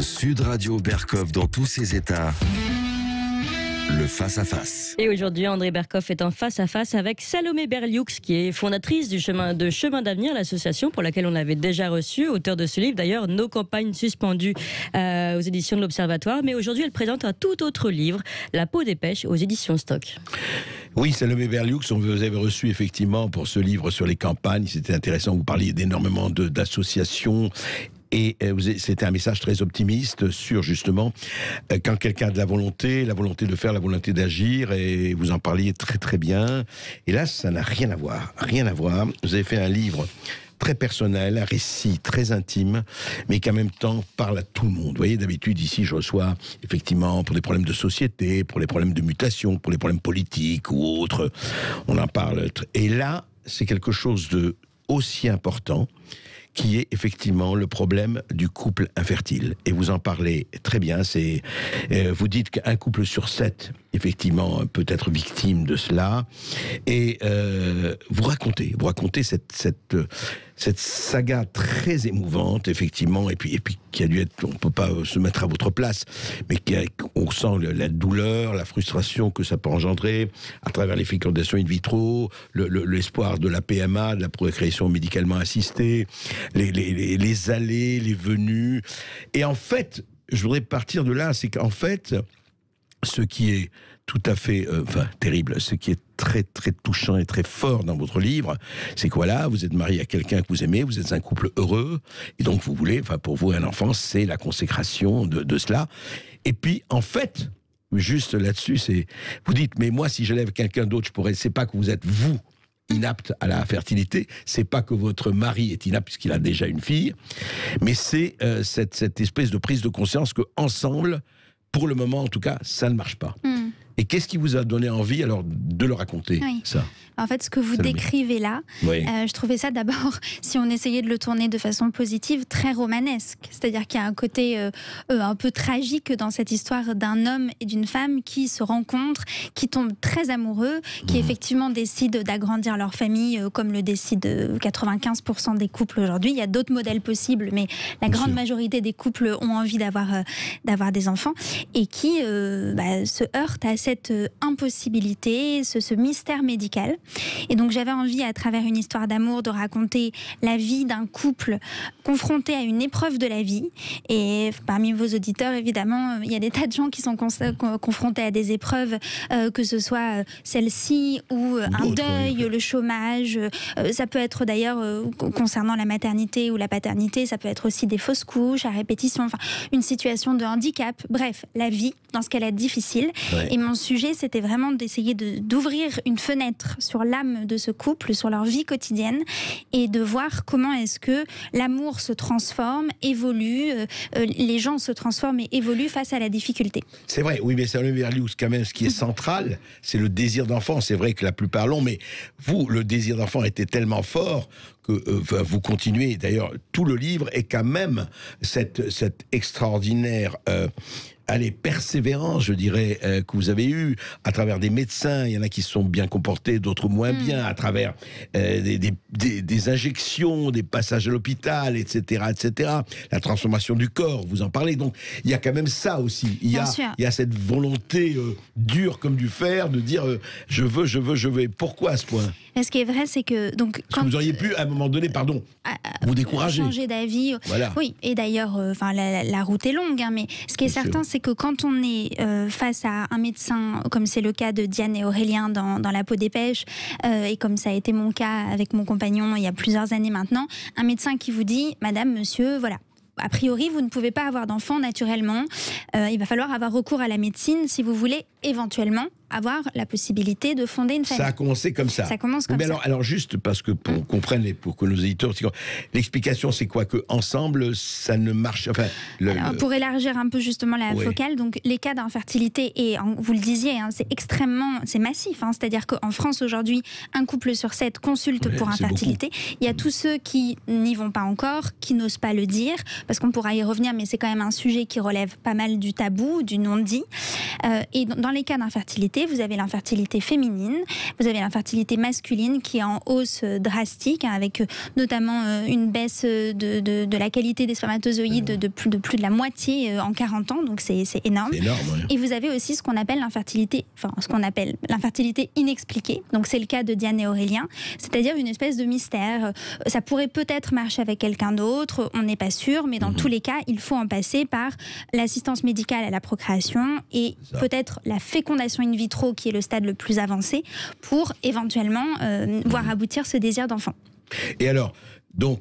Sud Radio Berkov dans tous ses états. Le face-à-face. Et aujourd'hui, André Berkov est en face-à-face avec Salomé Berlioux, qui est fondatrice du Chemin d'Avenir, l'association pour laquelle on l'avait déjà reçue, auteur de ce livre d'ailleurs, Nos campagnes suspendues aux éditions de l'Observatoire. Mais aujourd'hui, elle présente un tout autre livre, La peau des pêches, aux éditions Stock. Oui, Salomé Berlioux, on vous avait reçu effectivement pour ce livre sur les campagnes. C'était intéressant, vous parliez d'énormément d'associations. Et c'était un message très optimiste sur justement quand quelqu'un a de la volonté de faire, la volonté d'agir, et vous en parliez très très bien. Et là, ça n'a rien à voir. Vous avez fait un livre très personnel, un récit très intime, mais qui en même temps parle à tout le monde. Vous voyez, d'habitude, ici, je reçois, effectivement, pour des problèmes de société, pour les problèmes de mutation, pour les problèmes politiques ou autres, on en parle. Et là, c'est quelque chose de aussi important, qui est effectivement le problème du couple infertile. Et vous en parlez très bien. Vous dites qu'un couple sur 7, effectivement, peut être victime de cela. Et vous racontez cette saga très émouvante, effectivement, et puis qui a dû être, on ne peut pas se mettre à votre place, mais on sent la douleur, la frustration que ça peut engendrer à travers les fécondations in vitro, l'espoir de la PMA, de la procréation médicalement assistée, les allées, les venues. Et en fait, je voudrais partir de là, c'est qu'en fait, ce qui est tout à fait terrible, ce qui est très très touchant et très fort dans votre livre, c'est que voilà, vous êtes marié à quelqu'un que vous aimez, vous êtes un couple heureux, et donc vous voulez, pour vous un enfant, c'est la consécration de cela. Et puis en fait, juste là-dessus, vous dites, mais moi si j'élève quelqu'un d'autre, c'est pas que vous êtes vous inapte à la fertilité, c'est pas que votre mari est inapte puisqu'il a déjà une fille, mais c'est cette espèce de prise de conscience que ensemble, pour le moment en tout cas, ça ne marche pas. Et qu'est-ce qui vous a donné envie alors de le raconter, ça ? En fait, ce que vous décrivez là, je trouvais ça d'abord, si on essayait de le tourner de façon positive, très romanesque. C'est-à-dire qu'il y a un côté un peu tragique dans cette histoire d'un homme et d'une femme qui se rencontrent, qui tombent très amoureux, qui effectivement décident d'agrandir leur famille, comme le décident 95% des couples aujourd'hui. Il y a d'autres modèles possibles, mais la grande majorité des couples ont envie d'avoir des enfants, et qui se heurtent à cette impossibilité, ce mystère médical. Et donc j'avais envie, à travers une histoire d'amour, de raconter la vie d'un couple confronté à une épreuve de la vie. Et parmi vos auditeurs, évidemment, il y a des tas de gens qui sont confrontés à des épreuves, que ce soit celle-ci ou un deuil, le chômage. Ça peut être d'ailleurs, concernant la maternité ou la paternité, ça peut être aussi des fausses couches à répétition, une situation de handicap. Bref, la vie dans ce qu'elle est difficile. Et mon sujet, c'était vraiment d'essayer d'ouvrir une fenêtre sur l'âme de ce couple, sur leur vie quotidienne, et de voir comment est-ce que l'amour se transforme, évolue, les gens se transforment et évoluent face à la difficulté. C'est vrai, oui, mais Salomé Berlioux, quand même, ce qui est central, c'est le désir d'enfant. C'est vrai que la plupart l'ont, mais vous, le désir d'enfant était tellement fort que vous continuez. D'ailleurs, tout le livre est quand même cette extraordinaire persévérance, je dirais, que vous avez eue à travers des médecins. Il y en a qui se sont bien comportés, d'autres moins bien, à travers des injections, des passages à l'hôpital, etc., etc. La transformation du corps, vous en parlez. Donc, il y a quand même ça aussi. Il y a cette volonté dure comme du fer de dire je veux. Et pourquoi à ce point ? Et ce qui est vrai, c'est que quand vous auriez pu, à un moment donné, vous décourager, changer d'avis. Voilà. Oui, et d'ailleurs, la route est longue, mais ce qui est certain, c'est que quand on est face à un médecin, comme c'est le cas de Diane et Aurélien dans La peau des pêches, et comme ça a été mon cas avec mon compagnon il y a plusieurs années maintenant, un médecin qui vous dit, madame, monsieur, voilà, a priori, vous ne pouvez pas avoir d'enfant naturellement. Il va falloir avoir recours à la médecine si vous voulez éventuellement avoir la possibilité de fonder une famille. Ça a commencé comme ça. Ça commence comme ça. Alors juste parce que pour qu'on comprenne, pour que nos éditeurs, l'explication c'est quoi, que ensemble ça ne marche. Pour élargir un peu justement la focale, donc les cas d'infertilité, et vous le disiez, c'est massif. C'est-à-dire qu'en France aujourd'hui, un couple sur 7 consulte pour infertilité. Il y a tous ceux qui n'y vont pas encore, qui n'osent pas le dire, parce qu'on pourra y revenir, mais c'est quand même un sujet qui relève pas mal du tabou, du non-dit. Et dans dans les cas d'infertilité, vous avez l'infertilité féminine, vous avez l'infertilité masculine qui est en hausse drastique, hein, avec notamment une baisse de la qualité des spermatozoïdes de plus de la moitié en 40 ans, donc c'est énorme. C'est énorme, ouais. Et vous avez aussi ce qu'on appelle l'infertilité inexpliquée, donc c'est le cas de Diane et Aurélien, c'est-à-dire une espèce de mystère. Ça pourrait peut-être marcher avec quelqu'un d'autre, on n'est pas sûr, mais dans tous les cas, il faut en passer par l'assistance médicale à la procréation et peut-être la fécondation in vitro, qui est le stade le plus avancé, pour éventuellement voir aboutir ce désir d'enfant. Et alors, donc,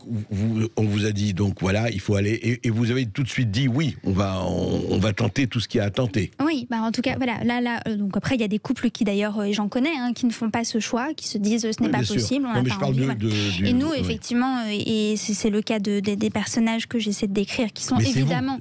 on vous a dit, donc voilà, il faut aller, et vous avez tout de suite dit, oui, on va tenter tout ce qu'il y a à tenter. Oui, bah en tout cas, voilà, là, donc après, il y a des couples qui d'ailleurs, et j'en connais, hein, qui ne font pas ce choix, qui se disent, ce n'est pas possible, on n'a pas envie. Et nous, effectivement, et c'est le cas des personnages que j'essaie de décrire, qui sont évidemment...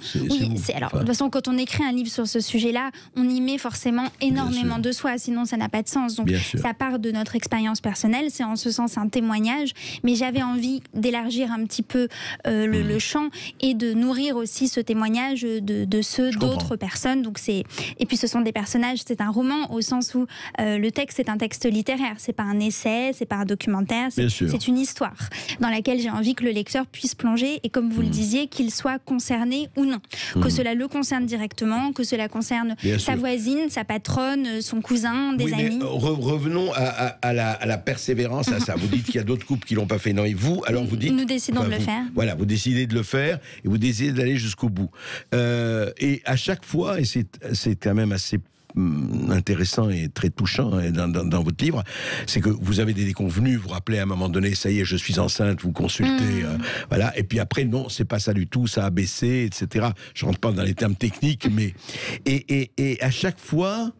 Alors, de toute façon, quand on écrit un livre sur ce sujet-là, on y met forcément énormément de soi, sinon ça n'a pas de sens. Donc, ça part de notre expérience personnelle, c'est en ce sens un témoignage, mais j'avais envie d'élargir un petit peu le champ et de nourrir aussi ce témoignage de ceux d'autres personnes. Donc et puis ce sont des personnages, c'est un roman au sens où le texte est un texte littéraire, c'est pas un essai, c'est pas un documentaire, c'est une histoire dans laquelle j'ai envie que le lecteur puisse plonger et, comme vous le disiez, qu'il soit concerné ou non, que cela le concerne directement, que cela concerne sa voisine, sa patronne, son cousin, des amis. Revenons à la persévérance, à ça. Vous dites qu'il y a d'autres couples qui l'ont pas fait, non, et vous, alors vous dites... Nous décidons de le faire. Voilà, vous décidez de le faire et vous décidez d'aller jusqu'au bout. Et à chaque fois, et c'est quand même assez intéressant et très touchant dans votre livre, c'est que vous avez des déconvenus, vous rappelez à un moment donné, ça y est, je suis enceinte, vous consultez, voilà, et puis après, non, c'est pas ça du tout, ça a baissé, etc. Je rentre pas dans les termes techniques, mais... Et à chaque fois...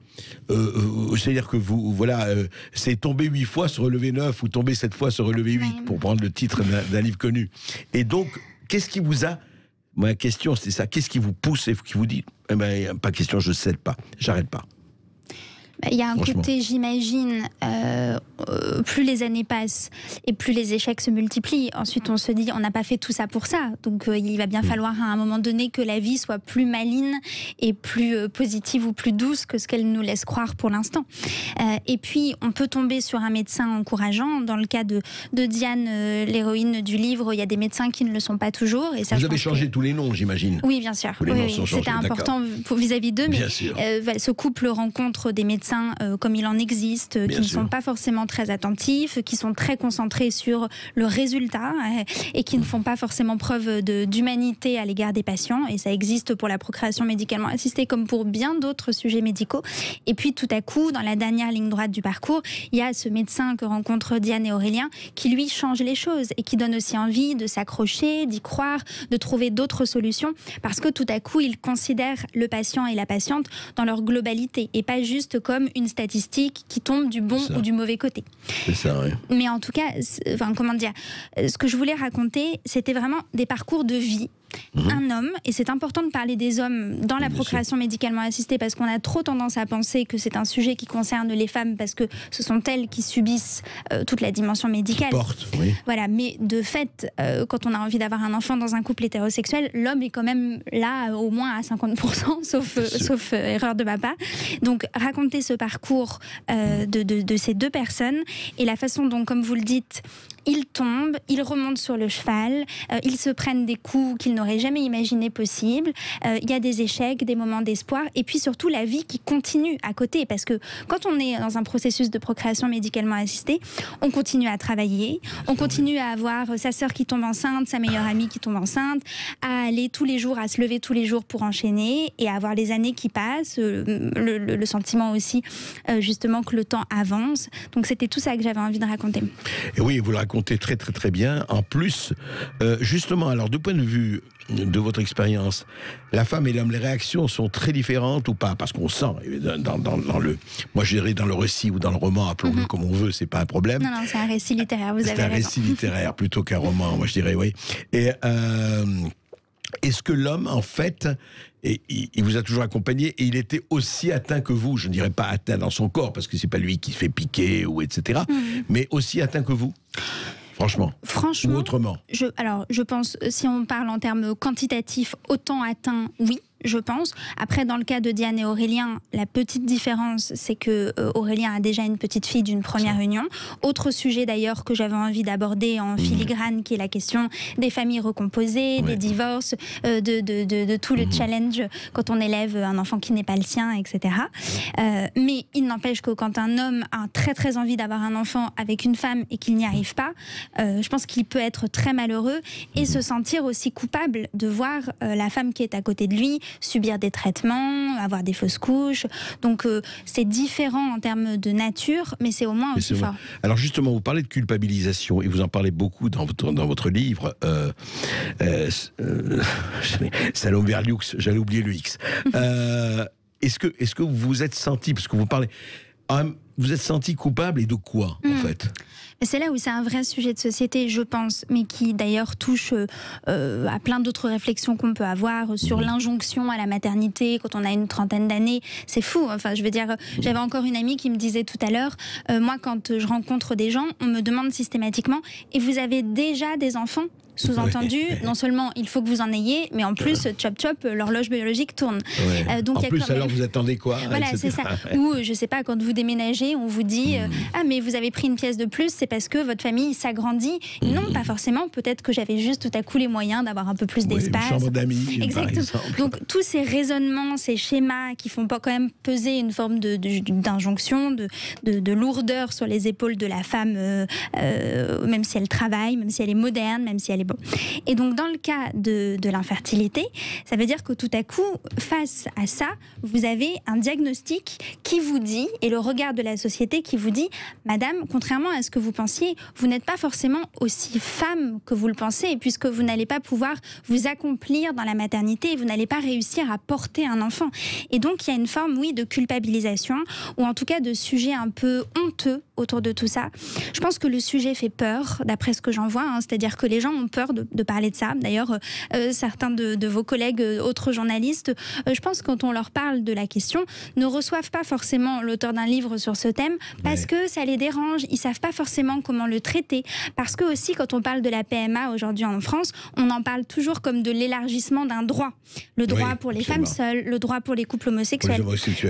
c'est-à-dire que vous, voilà, c'est tomber 8 fois, se relever 9, ou tomber 7 fois, se relever 8, pour prendre le titre d'un livre connu. Et donc, qu'est-ce qui vous a... Ma question, c'est ça. Qu'est-ce qui vous pousse et qui vous dit, eh ben, pas question, je ne cède pas, j'arrête pas. Il y a un côté, j'imagine, plus les années passent et plus les échecs se multiplient. Ensuite, on se dit, on n'a pas fait tout ça pour ça. Donc, il va bien falloir à un moment donné que la vie soit plus maligne et plus positive ou plus douce que ce qu'elle nous laisse croire pour l'instant. Et puis, on peut tomber sur un médecin encourageant. Dans le cas de Diane, l'héroïne du livre, il y a des médecins qui ne le sont pas toujours. Et ça, vous avez changé tous les noms, j'imagine. Oui, bien sûr. Oui, c'était important vis-à-vis d'eux. Mais ce couple rencontre des médecins comme il en existe, qui ne sont pas forcément très attentifs, qui sont très concentrés sur le résultat et qui ne font pas forcément preuve d'humanité à l'égard des patients. Et ça existe pour la procréation médicalement assistée comme pour bien d'autres sujets médicaux. Et puis tout à coup, dans la dernière ligne droite du parcours, il y a ce médecin que rencontrent Diane et Aurélien qui lui change les choses et qui donne aussi envie de s'accrocher, d'y croire, de trouver d'autres solutions, parce que tout à coup, il considère le patient et la patiente dans leur globalité et pas juste comme une statistique qui tombe du bon ou du mauvais côté. C'est ça, oui. Mais en tout cas, comment dire, ce que je voulais raconter, c'était vraiment des parcours de vie. Un homme, et c'est important de parler des hommes dans la procréation médicalement assistée, parce qu'on a trop tendance à penser que c'est un sujet qui concerne les femmes, parce que ce sont elles qui subissent toute la dimension médicale. Voilà, mais de fait, quand on a envie d'avoir un enfant dans un couple hétérosexuel, l'homme est quand même là au moins à 50%, sauf erreur de ma part. Donc raconter ce parcours de ces deux personnes et la façon dont, comme vous le dites, ils tombent, ils remontent sur le cheval, ils se prennent des coups qu'ils n'auraient jamais imaginé possibles. Il y a des échecs, des moments d'espoir, et puis surtout la vie qui continue à côté. Parce que quand on est dans un processus de procréation médicalement assistée, on continue à travailler, on continue à avoir sa sœur qui tombe enceinte, sa meilleure amie qui tombe enceinte, à aller tous les jours, à se lever tous les jours pour enchaîner, et à avoir les années qui passent, le sentiment aussi justement que le temps avance. Donc c'était tout ça que j'avais envie de raconter. Et oui, vous le racontez très très très bien. En plus, justement, alors du point de vue de votre expérience, la femme et l'homme, les réactions sont très différentes ou pas? Parce qu'on sent dans le, moi je dirais dans le récit ou dans le roman, appelons-le comme on veut, c'est pas un problème. Non, c'est un récit littéraire, vous avez raison. C'est un récit littéraire plutôt qu'un roman, moi je dirais, oui. Et est-ce que l'homme, en fait, il vous a toujours accompagné et il était aussi atteint que vous? Je ne dirais pas atteint dans son corps, parce que c'est pas lui qui se fait piquer ou etc. Mais aussi atteint que vous? Franchement. Ou autrement? Je pense, si on parle en termes quantitatifs, autant atteint, oui. je pense. Après, dans le cas de Diane et Aurélien, la petite différence, c'est que Aurélien a déjà une petite fille d'une première union. Autre sujet d'ailleurs que j'avais envie d'aborder en filigrane, qui est la question des familles recomposées, des divorces, de tout le challenge quand on élève un enfant qui n'est pas le sien, etc. Mais il n'empêche que quand un homme a très très envie d'avoir un enfant avec une femme et qu'il n'y arrive pas, je pense qu'il peut être très malheureux et se sentir aussi coupable de voir la femme qui est à côté de lui subir des traitements, avoir des fausses couches. Donc c'est différent en termes de nature, mais c'est au moins aussi fort. Alors justement, vous parlez de culpabilisation et vous en parlez beaucoup dans votre livre. Salomé Berlioux, j'allais oublier le X. Est-ce que vous vous êtes senti, parce que vous parlez, vous êtes senti coupable et de quoi en fait? C'est là où c'est un vrai sujet de société, je pense, mais qui d'ailleurs touche à plein d'autres réflexions qu'on peut avoir sur l'injonction à la maternité quand on a une trentaine d'années. C'est fou. Enfin, je veux dire, j'avais encore une amie qui me disait tout à l'heure, moi, quand je rencontre des gens, on me demande systématiquement « Et vous avez déjà des enfants ?» Sous-entendu, non seulement il faut que vous en ayez, mais en plus, chop chop, l'horloge biologique tourne. Donc, en plus, alors vous attendez quoi? Voilà, c'est ça. Ou, je sais pas, quand vous déménagez, on vous dit ah, mais vous avez pris une pièce de plus, c'est parce que votre famille s'agrandit. Non, pas forcément. Peut-être que j'avais juste tout à coup les moyens d'avoir un peu plus d'espace. Une chambre d'amis, exactement. Donc, tous ces raisonnements, ces schémas qui font pas quand même peser une forme d'injonction, de lourdeur sur les épaules de la femme, même si elle travaille, même si elle est moderne, même si elle est bon. Et donc, dans le cas de l'infertilité, ça veut dire que tout à coup, face à ça, vous avez un diagnostic qui vous dit, et le regard de la société qui vous dit, madame, contrairement à ce que vous pensiez, vous n'êtes pas forcément aussi femme que vous le pensez, puisque vous n'allez pas pouvoir vous accomplir dans la maternité, et vous n'allez pas réussir à porter un enfant. Et donc, il y a une forme, oui, de culpabilisation, ou en tout cas de sujet un peu honteux autour de tout ça. Je pense que le sujet fait peur, d'après ce que j'en vois, c'est-à-dire que les gens ont peur de parler de ça. D'ailleurs, certains de vos collègues, autres journalistes, je pense que quand on leur parle de la question, ne reçoivent pas forcément l'auteur d'un livre sur ce thème, parce que ça les dérange, ils savent pas forcément comment le traiter, parce que aussi, quand on parle de la PMA aujourd'hui en France, on en parle toujours comme de l'élargissement d'un droit. Le droit pour les femmes seules, le droit pour les couples homosexuels.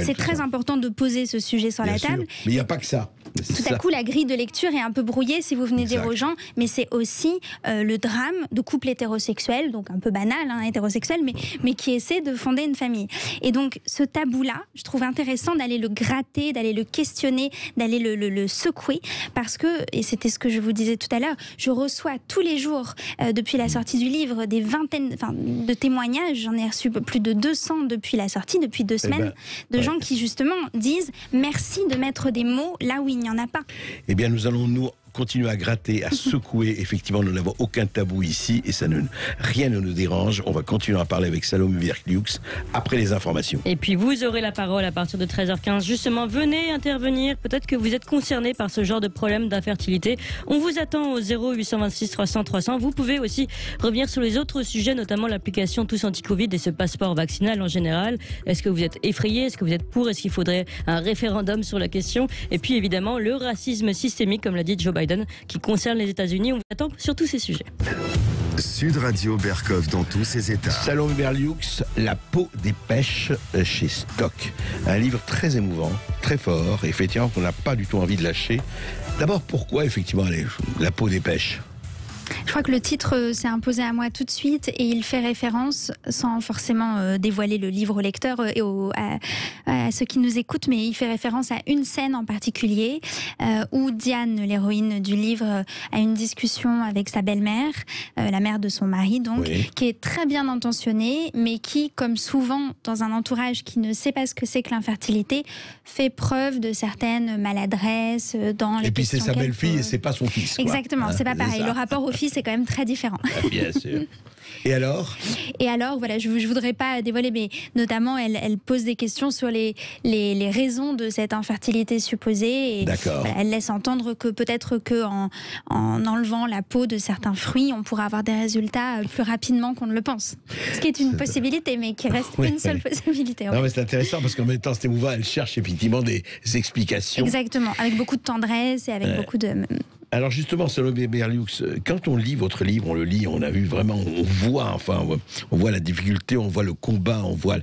C'est très important de poser ce sujet sur la table. Mais il n'y a pas que ça. Tout à coup, la grille de lecture est un peu brouillée, si vous venez dire aux gens, mais c'est aussi le drame de couples hétérosexuels, donc un peu banal, hétérosexuel, mais qui essaie de fonder une famille. Et donc, ce tabou-là, je trouve intéressant d'aller le gratter, d'aller le questionner, d'aller le secouer, parce que, et c'était ce que je vous disais tout à l'heure, je reçois tous les jours, depuis la sortie du livre, des vingtaines de témoignages, j'en ai reçu plus de 200 depuis la sortie, depuis 2 semaines, de gens qui justement disent « merci de mettre des mots là où il n'y en a pas ». Eh bien, nous allons continuer à gratter, à secouer. Effectivement, nous n'avons aucun tabou ici et rien ne nous dérange. On va continuer à parler avec Salomé Berlioux après les informations. Et puis vous aurez la parole à partir de 13h15. Justement, venez intervenir. Peut-être que vous êtes concerné par ce genre de problème d'infertilité. On vous attend au 0826 300 300. Vous pouvez aussi revenir sur les autres sujets, notamment l'application Tous Anti-Covid et ce passeport vaccinal en général. Est-ce que vous êtes effrayé? Est-ce que vous êtes pour? Est-ce qu'il faudrait un référendum sur la question? Et puis évidemment, le racisme systémique, comme l'a dit Joe Biden, qui concerne les États-Unis. On vous attend sur tous ces sujets. Sud Radio Berkov dans tous ses états. Salomé Berlioux, La peau des pêches chez Stock. Un livre très émouvant, très fort, effectivement, qu'on n'a pas du tout envie de lâcher. D'abord, pourquoi, effectivement, La peau des pêches? Je crois que le titre s'est imposé à moi tout de suite et il fait référence, sans forcément dévoiler le livre au lecteur et à ceux qui nous écoutent, mais il fait référence à une scène en particulier où Diane, l'héroïne du livre, a une discussion avec sa belle-mère, la mère de son mari donc, qui est très bien intentionnée, mais qui, comme souvent dans un entourage qui ne sait pas ce que c'est que l'infertilité, fait preuve de certaines maladresses dans les questions. Et puis c'est sa belle-fille et c'est pas son fils. Exactement, c'est pas pareil. Le rapport au fils est quand même très différent. Bien sûr. Et alors, voilà, je voudrais pas dévoiler, mais notamment, elle pose des questions sur les raisons de cette infertilité supposée. D'accord. Voilà, elle laisse entendre que peut-être qu'en enlevant la peau de certains fruits, on pourra avoir des résultats plus rapidement qu'on ne le pense. Ce qui est une possibilité, mais qui reste une seule possibilité. Non, mais c'est intéressant parce qu'en même temps, c'est émouvant. Elle cherche effectivement des explications. Exactement, avec beaucoup de tendresse et avec beaucoup de... Alors justement, Salomé Berlioux, quand on lit votre livre, on le lit, on a vu vraiment, on voit la difficulté, on voit le combat, on voit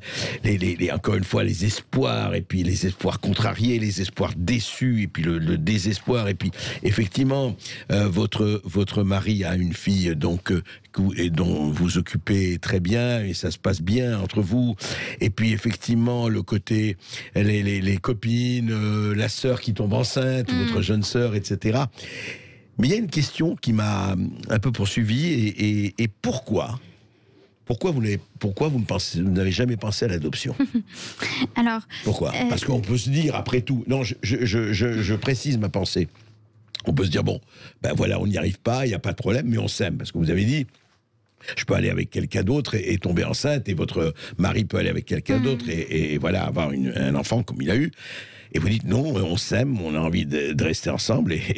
encore une fois les espoirs, et puis les espoirs contrariés, les espoirs déçus, et puis le désespoir, et puis effectivement, votre mari a une fille donc et dont vous occupez très bien, et ça se passe bien entre vous, et puis effectivement le côté les copines, la sœur qui tombe enceinte, ou votre jeune sœur, etc. Mais il y a une question qui m'a un peu poursuivi, et pourquoi vous n'avez jamais pensé à l'adoption? Alors, pourquoi? Parce qu'on peut se dire, après tout, non, je précise ma pensée. On peut se dire, bon, ben voilà, on n'y arrive pas, il n'y a pas de problème, mais on s'aime. Parce que vous avez dit, je peux aller avec quelqu'un d'autre et tomber enceinte, et votre mari peut aller avec quelqu'un d'autre et voilà, avoir un enfant comme il a eu. Et vous dites, non, on s'aime, on a envie de rester ensemble, et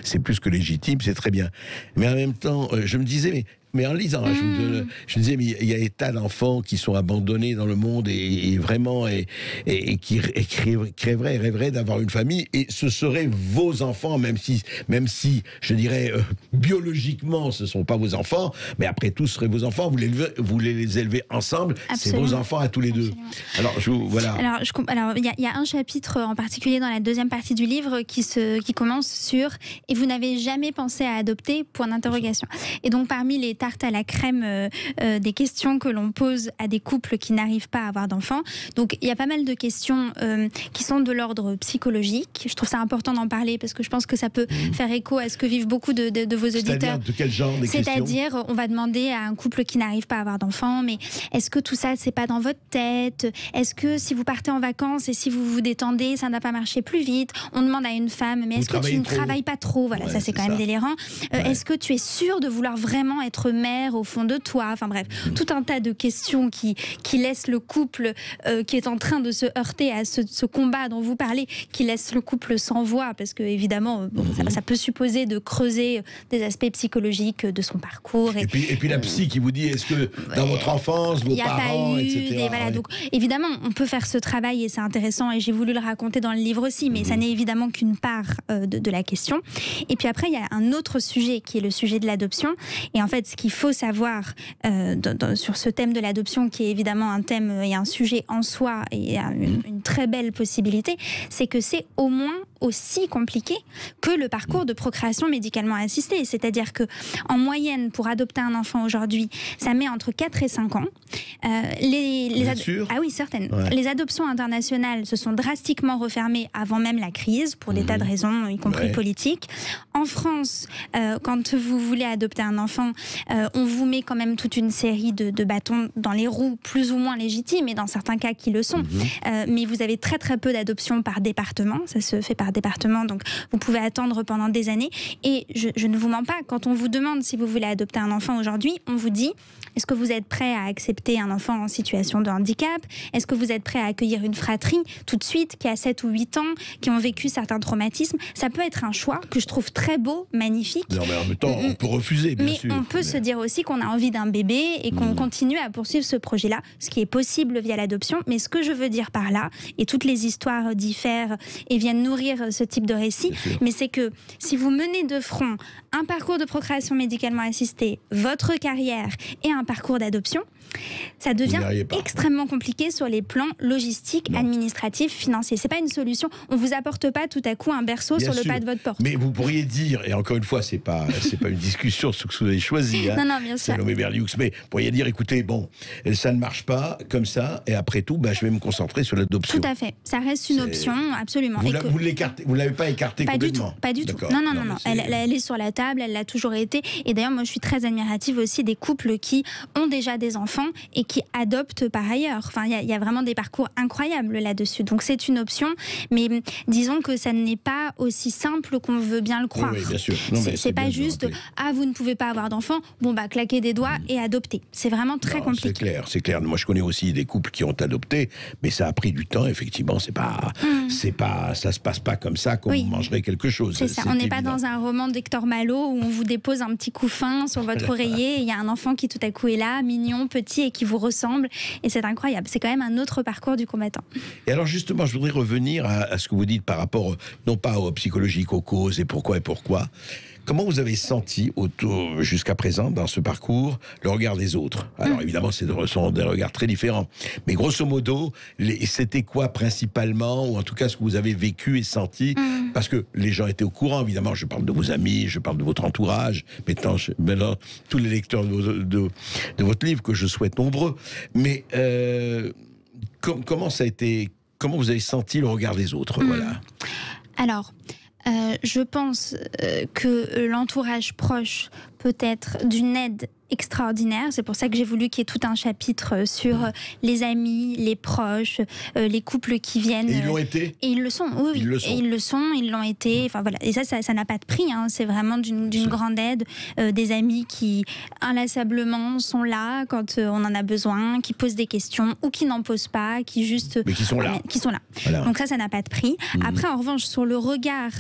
c'est plus que légitime, c'est très bien. Mais en même temps, je me disais, mais en lisant, je me disais, mais il y a des tas d'enfants qui sont abandonnés dans le monde, et vraiment, et qui crèveraient, rêveraient d'avoir une famille, et ce seraient vos enfants, même si je dirais, biologiquement, ce ne sont pas vos enfants, mais après tout, ce seraient vos enfants, vous les élevez ensemble. Absolument. C'est vos enfants à tous les deux. Alors, voilà. Alors, il y a un chapitre en particulier dans la deuxième partie du livre qui commence sur « Et vous n'avez jamais pensé à adopter ?» point d'interrogation. Et donc, parmi les tartes à la crème des questions que l'on pose à des couples qui n'arrivent pas à avoir d'enfants. Donc, il y a pas mal de questions qui sont de l'ordre psychologique. Je trouve ça important d'en parler parce que je pense que ça peut faire écho à ce que vivent beaucoup de vos auditeurs. C'est-à-dire, de quel genre de questions? C'est-à-dire, on va demander à un couple qui n'arrive pas à avoir d'enfants, mais est-ce que tout ça, c'est pas dans votre tête? Est-ce que si vous partez en vacances et si vous vous détendez, ça ne va pas marcher plus vite? On demande à une femme, mais est-ce que tu ne travailles pas trop? Voilà, ça c'est quand même délirant. Est-ce que tu es sûre de vouloir vraiment être mère au fond de toi? Enfin bref, tout un tas de questions qui laissent le couple qui est en train de se heurter à ce combat dont vous parlez, qui laisse le couple sans voix, parce que évidemment, ça peut supposer de creuser des aspects psychologiques de son parcours. Et puis la psy qui vous dit, est-ce que dans votre enfance, vos parents, etc. Voilà, donc évidemment, on peut faire ce travail et c'est intéressant, et j'ai voulu le raconter dans le livre aussi, mais ça n'est évidemment qu'une part de la question. Et puis après, il y a un autre sujet qui est le sujet de l'adoption. Et en fait, ce qu'il faut savoir sur ce thème de l'adoption, qui est évidemment un thème et un sujet en soi, et une très belle possibilité, c'est que c'est au moins aussi compliqué que le parcours de procréation médicalement assistée. C'est-à-dire que en moyenne, pour adopter un enfant aujourd'hui, ça met entre 4 et 5 ans. Bien sûr. Ah oui, certaines. Ouais. Les adoptions internationales se sont drastiquement refermées avant même la crise, pour des tas de raisons, y compris politiques. En France, quand vous voulez adopter un enfant, on vous met quand même toute une série de bâtons dans les roues, plus ou moins légitimes, et dans certains cas qui le sont. Mais vous avez très très peu d'adoptions par département. Ça se fait par département, donc vous pouvez attendre pendant des années. Et je ne vous mens pas, quand on vous demande si vous voulez adopter un enfant aujourd'hui, on vous dit: est-ce que vous êtes prêt à accepter un enfant en situation de handicap? Est-ce que vous êtes prêt à accueillir une fratrie tout de suite qui a 7 ou 8 ans, qui ont vécu certains traumatismes? Ça peut être un choix que je trouve très beau, magnifique. Non, mais en même temps, on peut refuser, bien sûr. Mais on peut se dire aussi qu'on a envie d'un bébé et qu'on continue à poursuivre ce projet-là, ce qui est possible via l'adoption. Mais ce que je veux dire par là, et toutes les histoires diffèrent et viennent nourrir ce type de récit, mais c'est que si vous menez de front un parcours de procréation médicalement assistée, votre carrière et un parcours d'adoption, ça devient extrêmement compliqué sur les plans logistiques, administratifs, financiers. C'est pas une solution. On vous apporte pas tout à coup un berceau sur le pas de votre porte. Mais vous pourriez dire, et encore une fois, c'est pas une discussion sur ce que vous avez choisi. Hein, non, bien sûr. Salomé Berlioux, mais vous pourriez dire, écoutez, bon, ça ne marche pas comme ça, et après tout, je vais me concentrer sur l'adoption. Tout à fait. Ça reste une option, absolument. Vous l'avez pas écartée complètement? Pas du tout. Non. Elle est sur la table, elle l'a toujours été. Et d'ailleurs, moi, je suis très admirative aussi des couples qui ont déjà des enfants et qui adoptent par ailleurs. Enfin, il y a vraiment des parcours incroyables là-dessus. Donc, c'est une option, mais disons que ça n'est pas aussi simple qu'on veut bien le croire. Oui, bien sûr. C'est pas juste vous ne pouvez pas avoir d'enfant, claquez des doigts et adopter. C'est vraiment très compliqué. C'est clair. Moi, je connais aussi des couples qui ont adopté, mais ça a pris du temps. Effectivement, ça se passe pas comme ça qu'on mangerait quelque chose. C'est ça. On n'est pas dans un roman d'Hector Malot où on vous dépose un petit couffin sur votre oreiller et il y a un enfant qui tout à coup est là, mignon, petit. petit et qui vous ressemble. Et c'est incroyable. C'est quand même un autre parcours du combattant. Et alors justement, je voudrais revenir à ce que vous dites par rapport, non pas aux psychologiques, aux causes et pourquoi. Comment vous avez senti jusqu'à présent dans ce parcours le regard des autres? Alors évidemment, ce sont des regards très différents. Mais grosso modo, c'était quoi principalement, ou en tout cas ce que vous avez vécu et senti? Parce que les gens étaient au courant, évidemment. Je parle de vos amis, je parle de votre entourage. Maintenant, tous les lecteurs de votre livre, que je souhaite nombreux. Mais comment ça a été? Comment vous avez senti le regard des autres? Voilà. Alors, je pense que l'entourage proche peut être d'une aide extraordinaire. C'est pour ça que j'ai voulu qu'il y ait tout un chapitre sur les amis, les proches, les couples qui viennent. Et ils l'ont été. Et ils le sont, oui. Ils le sont. Ils l'ont été. Enfin voilà. Et ça n'a pas de prix. Hein. C'est vraiment d'une grande aide. Des amis qui inlassablement sont là quand on en a besoin, qui posent des questions ou qui n'en posent pas, qui juste. Mais qui sont là. Voilà. Donc ça n'a pas de prix. Après, en revanche, sur le regard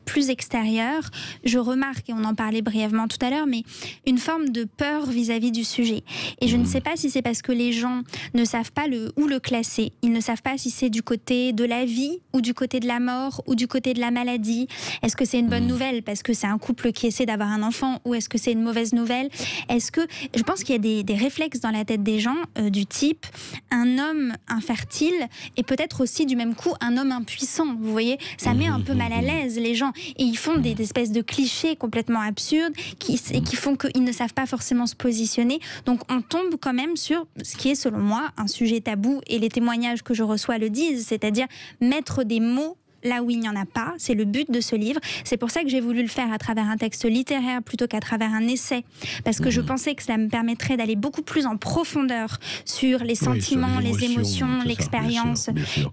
plus extérieur, je remarque, et on en parlait brièvement tout à l'heure, mais une forme de peur vis-à-vis du sujet. Et je ne sais pas si c'est parce que les gens ne savent pas où le classer. Ils ne savent pas si c'est du côté de la vie ou du côté de la mort ou du côté de la maladie. Est-ce que c'est une bonne nouvelle parce que c'est un couple qui essaie d'avoir un enfant, ou est-ce que c'est une mauvaise nouvelle? Je pense qu'il y a des réflexes dans la tête des gens du type un homme infertile et peut-être aussi du même coup un homme impuissant. Vous voyez, ça met un peu mal à l'aise les gens, et ils font des espèces de clichés complètement absurdes qui font qu'ils ne savent pas forcément se positionner. Donc on tombe quand même sur ce qui est selon moi un sujet tabou, et les témoignages que je reçois le disent, c'est-à-dire mettre des mots là où il n'y en a pas. C'est le but de ce livre. C'est pour ça que j'ai voulu le faire à travers un texte littéraire plutôt qu'à travers un essai, parce que je pensais que cela me permettrait d'aller beaucoup plus en profondeur sur les sentiments, les émotions, l'expérience,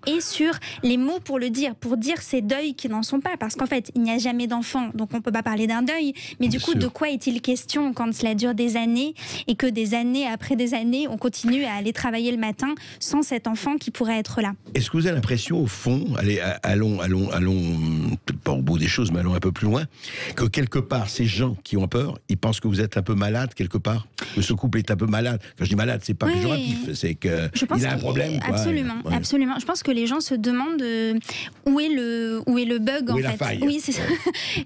et sur les mots pour dire ces deuils qui n'en sont pas, parce qu'en fait il n'y a jamais d'enfant, donc on ne peut pas parler d'un deuil, mais du coup de quoi est-il question quand cela dure des années, et que des années après des années on continue à aller travailler le matin sans cet enfant qui pourrait être là? Est-ce que vous avez l'impression, au fond, allons peut-être pas au bout des choses, mais allons un peu plus loin, que quelque part, ces gens qui ont peur, ils pensent que vous êtes un peu malade quelque part, que ce couple est un peu malade. Quand je dis malade, c'est pas péjoratif, c'est qu'il a un problème. Absolument, absolument. Je pense que les gens se demandent où est le bug, en fait. La faille. Oui, c'est ça.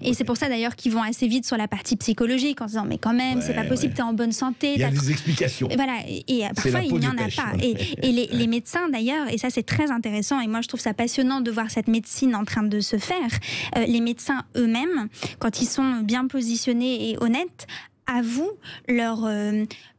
Et c'est pour ça d'ailleurs qu'ils vont assez vite sur la partie psychologique en se disant mais quand même, c'est pas possible, t'es en bonne santé. Il y a des explications. Voilà, et parfois il n'y en a pas. Et les médecins d'ailleurs, et ça c'est très intéressant, et moi je trouve ça passionnant de voir cette médecine en train de se faire. Les médecins eux-mêmes, quand ils sont bien positionnés et honnêtes, avouent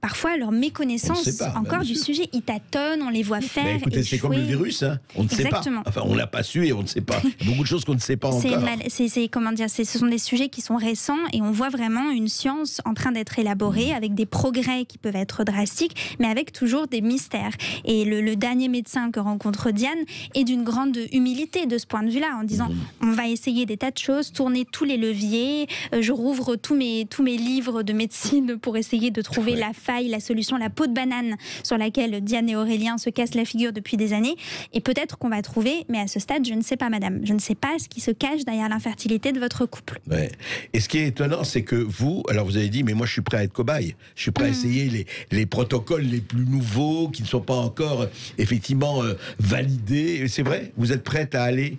parfois leur méconnaissance encore du sujet. Ils tâtonnent, on les voit faire. Mais écoutez, c'est comme le virus, hein. On ne sait pas. Enfin, on l'a pas su et on ne sait pas. Il y a beaucoup de choses qu'on ne sait pas encore. Ce sont des sujets qui sont récents, et on voit vraiment une science en train d'être élaborée avec des progrès qui peuvent être drastiques, mais avec toujours des mystères. Et le dernier médecin que rencontre Diane est d'une grande humilité de ce point de vue-là, en disant on va essayer des tas de choses, tourner tous les leviers, je rouvre tous mes livres de médecine pour essayer de trouver la faille, la solution, la peau de banane sur laquelle Diane et Aurélien se cassent la figure depuis des années. Et peut-être qu'on va trouver, mais à ce stade, je ne sais pas, madame. Je ne sais pas ce qui se cache derrière l'infertilité de votre couple. Ouais. Et ce qui est étonnant, c'est que vous avez dit, mais moi je suis prêt à être cobaye. Je suis prêt à essayer les protocoles les plus nouveaux qui ne sont pas encore effectivement validés. C'est vrai? Vous êtes prête à aller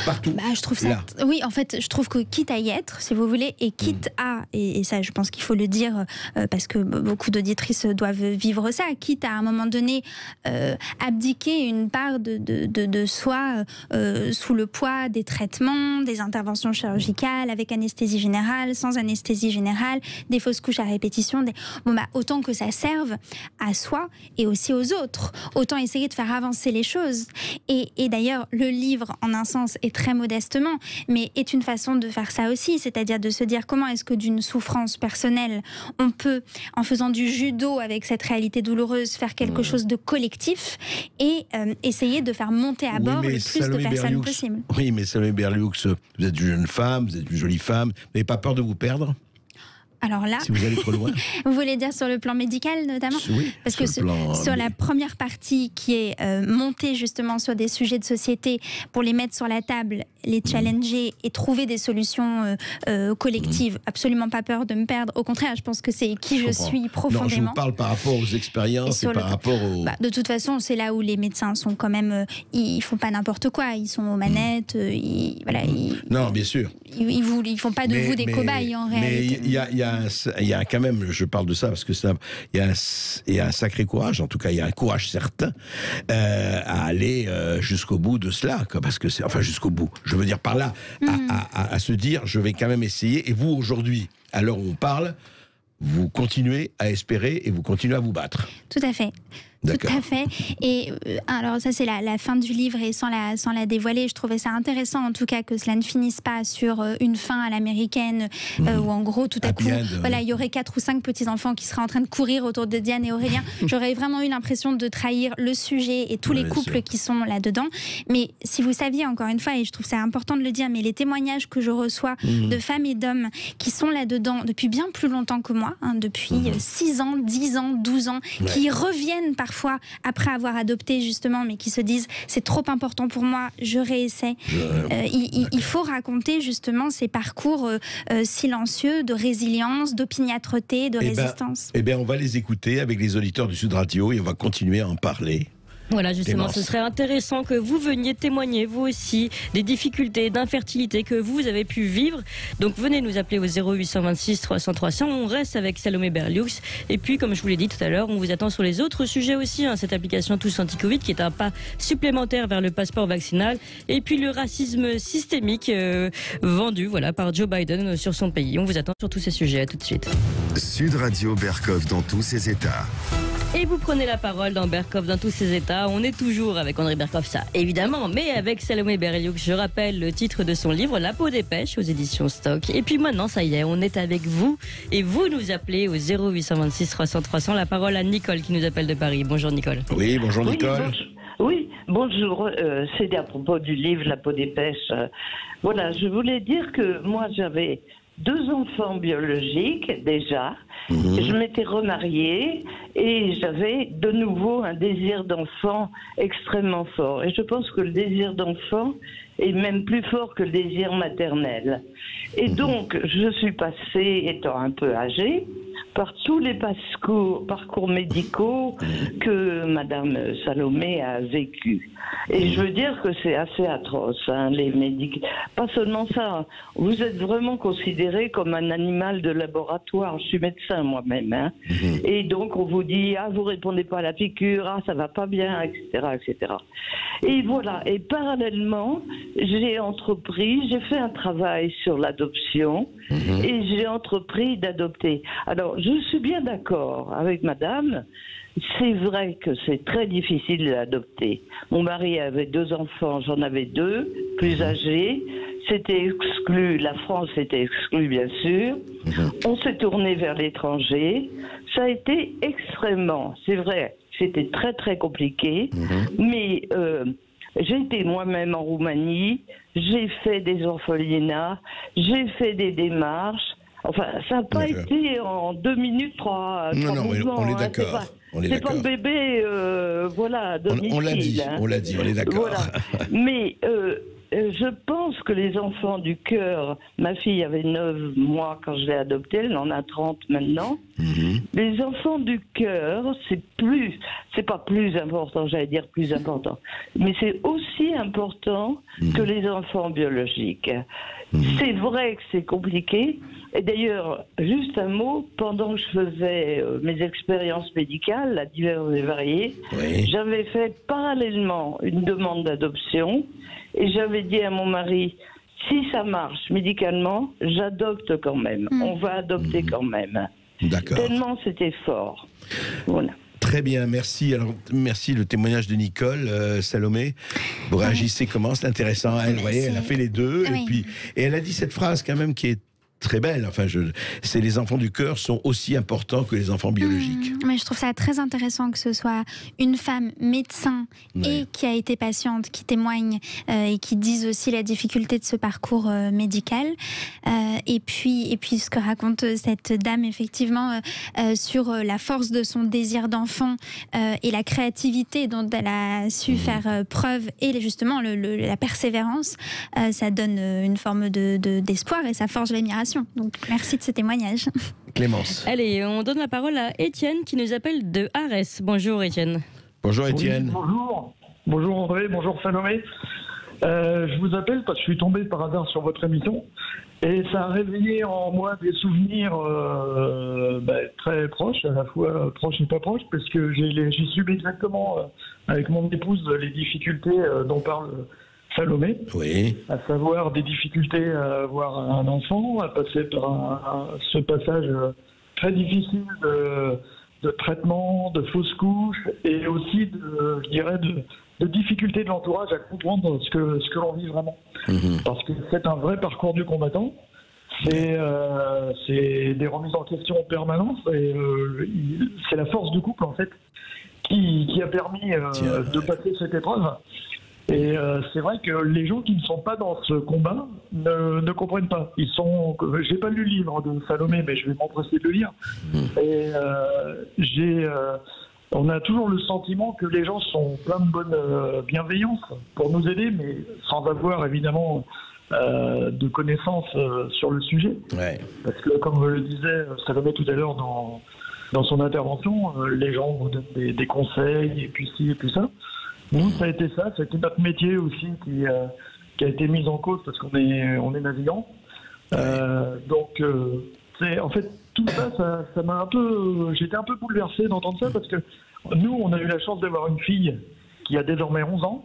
partout. Je trouve ça. Oui, en fait, je trouve que quitte à y être, si vous voulez, et quitte à, et ça, je pense qu'il faut le dire, parce que beaucoup d'auditrices doivent vivre ça, quitte à un moment donné abdiquer une part de soi sous le poids des traitements, des interventions chirurgicales, avec anesthésie générale, sans anesthésie générale, des fausses couches à répétition. Autant que ça serve à soi et aussi aux autres. Autant essayer de faire avancer les choses. Et d'ailleurs, le livre, en un sens, et très modestement, mais est une façon de faire ça aussi, c'est-à-dire de se dire comment est-ce que d'une souffrance personnelle, on peut, en faisant du judo avec cette réalité douloureuse, faire quelque chose de collectif et essayer de faire monter à bord le plus de personnes possible. Oui, mais Salomé Berlioux, vous êtes une jeune femme, vous êtes une jolie femme, vous n'avez pas peur de vous perdre ? Alors là, si vous allez trop loin. Vous voulez dire sur le plan médical notamment? Oui, parce que sur la première partie qui est montée justement sur des sujets de société pour les mettre sur la table, les challenger et trouver des solutions collectives. Absolument pas peur de me perdre. Au contraire, je pense que c'est qui je suis profondément. Non, je vous parle par rapport aux expériences et par rapport aux... de toute façon, c'est là où les médecins sont quand même... ils font pas n'importe quoi. Ils sont aux manettes. Non, bien sûr. Ils font pas de vous des cobayes en réalité. Mais il y a quand même, je parle de ça parce que il y a un sacré courage, en tout cas il y a un courage certain à aller jusqu'au bout de cela, quoi, parce que c'est, enfin jusqu'au bout, je veux dire par là, à se dire je vais quand même essayer, et vous aujourd'hui, à l'heure où on parle, vous continuez à espérer et vous continuez à vous battre. Tout à fait. Tout à fait. Et alors ça c'est la fin du livre et sans la dévoiler, je trouvais ça intéressant en tout cas que cela ne finisse pas sur une fin à l'américaine où en gros tout à coup voilà, il y aurait 4 ou 5 petits-enfants qui seraient en train de courir autour de Diane et Aurélien. J'aurais vraiment eu l'impression de trahir le sujet et tous les couples qui sont là-dedans. Mais si vous saviez, encore une fois, et je trouve ça important de le dire, mais les témoignages que je reçois de femmes et d'hommes qui sont là-dedans depuis bien plus longtemps que moi, depuis 6 ans, 10 ans, 12 ans, qui reviennent parfois après avoir adopté justement, mais qui se disent c'est trop important pour moi, je réessaie. Il faut raconter justement ces parcours silencieux de résilience, d'opiniâtreté, de résistance. Eh bien, on va les écouter avec les auditeurs du Sud Radio et on va continuer à en parler. Voilà, justement, ce serait intéressant que vous veniez témoigner, vous aussi, des difficultés d'infertilité que vous avez pu vivre. Donc, venez nous appeler au 0826 300 300. On reste avec Salomé Berlioux. Et puis, comme je vous l'ai dit tout à l'heure, on vous attend sur les autres sujets aussi. Cette application Tous Anti-Covid qui est un pas supplémentaire vers le passeport vaccinal. Et puis, le racisme systémique vendu par Joe Biden sur son pays. On vous attend sur tous ces sujets. À tout de suite. Sud Radio Berkov dans tous ses états. Et vous prenez la parole dans Berkov dans tous ses états. On est toujours avec André Berkov, ça évidemment, mais avec Salomé Berlioux. Je rappelle le titre de son livre, La peau des pêches, aux éditions Stock. Et puis maintenant, ça y est, on est avec vous. Et vous nous appelez au 0826 300 300. La parole à Nicole qui nous appelle de Paris. Bonjour Nicole. Oui, bonjour Nicole. Oui, bonjour. C'est à propos du livre La peau des pêches. Voilà, je voulais dire que moi j'avais 2 enfants biologiques déjà. Je m'étais remariée et j'avais de nouveau un désir d'enfant extrêmement fort. Et je pense que le désir d'enfant est même plus fort que le désir maternel. Et donc, je suis passée, étant un peu âgée, par tous les parcours médicaux que Madame Salomé a vécu. Et je veux dire que c'est assez atroce, les médicaux. Pas seulement ça, vous êtes vraiment considéré comme un animal de laboratoire. Je suis médecin moi-même. Et donc on vous dit, vous répondez pas à la piqûre, ça va pas bien, etc., etc. Et voilà. Et parallèlement, j'ai fait un travail sur l'adoption et j'ai entrepris d'adopter. Alors, je suis bien d'accord avec madame. C'est vrai que c'est très difficile d'adopter. Mon mari avait 2 enfants, j'en avais 2, plus âgés. C'était exclu, la France était exclue bien sûr. On s'est tourné vers l'étranger. Ça a été extrêmement, c'est vrai, c'était très très compliqué. Mais j'ai été moi-même en Roumanie, j'ai fait des orphelinats, j'ai fait des démarches. Enfin, ça n'a pas été en 2 minutes, 3 Non, mouvements. on est d'accord. C'est pas le bébé, domicile. On l'a dit, on est d'accord. Voilà. Mais je pense que les enfants du cœur, ma fille avait 9 mois quand je l'ai adoptée, elle en a 30 maintenant. Les enfants du cœur, c'est pas plus important, j'allais dire plus important, mais c'est aussi important que les enfants biologiques. C'est vrai que c'est compliqué. Et d'ailleurs, juste un mot, pendant que je faisais mes expériences médicales, diverses et variées, j'avais fait parallèlement une demande d'adoption et j'avais dit à mon mari, si ça marche médicalement, j'adopte quand même. On va adopter quand même. D'accord. Tellement c'était fort. Voilà. Très bien, merci. Alors, merci le témoignage de Nicole, Salomé. Vous réagissez comment? C'est intéressant. Elle, voyez, elle a fait les deux. Et elle a dit cette phrase quand même qui est très belle. Enfin, les enfants du cœur sont aussi importants que les enfants biologiques. Mais je trouve ça très intéressant que ce soit une femme médecin et qui a été patiente, qui témoigne et qui dise aussi la difficulté de ce parcours médical. Et puis ce que raconte cette dame, effectivement, sur la force de son désir d'enfant et la créativité dont elle a su faire preuve et justement la persévérance, ça donne une forme d'espoir et ça forge l'admiration. Donc merci de ce témoignage. Clémence. Allez, on donne la parole à Étienne qui nous appelle de Arès. Bonjour Étienne. Bonjour Étienne. Oui, bonjour. Bonjour André, bonjour Salomé. Je vous appelle parce que je suis tombé par hasard sur votre émission et ça a réveillé en moi des souvenirs très proches, à la fois proches et pas proches, parce que j'ai subi exactement avec mon épouse les difficultés dont parle Salomé, oui. À savoir des difficultés à avoir un enfant, à passer par ce passage très difficile de traitement, de fausses couches et aussi de difficultés de l'entourage à comprendre ce que l'on vit vraiment. Parce que c'est un vrai parcours du combattant. C'est des remises en question en permanence et c'est la force du couple en fait qui a permis de passer cette épreuve. Et c'est vrai que les gens qui ne sont pas dans ce combat ne comprennent pas. J'ai pas lu le livre de Salomé, mais je vais m'empresser de le lire. Et on a toujours le sentiment que les gens sont pleins de bonne bienveillance pour nous aider, mais sans avoir évidemment de connaissances sur le sujet. Ouais. Parce que comme le disait Salomé tout à l'heure dans son intervention, les gens vous donnent des conseils et puis ci et puis ça. Nous, ça a été ça, c'était notre métier aussi qui a été mis en cause parce qu'on est navigant. Donc, en fait, tout ça m'a un peu... J'étais un peu bouleversé d'entendre ça parce que nous, on a eu la chance d'avoir une fille qui a désormais 11 ans.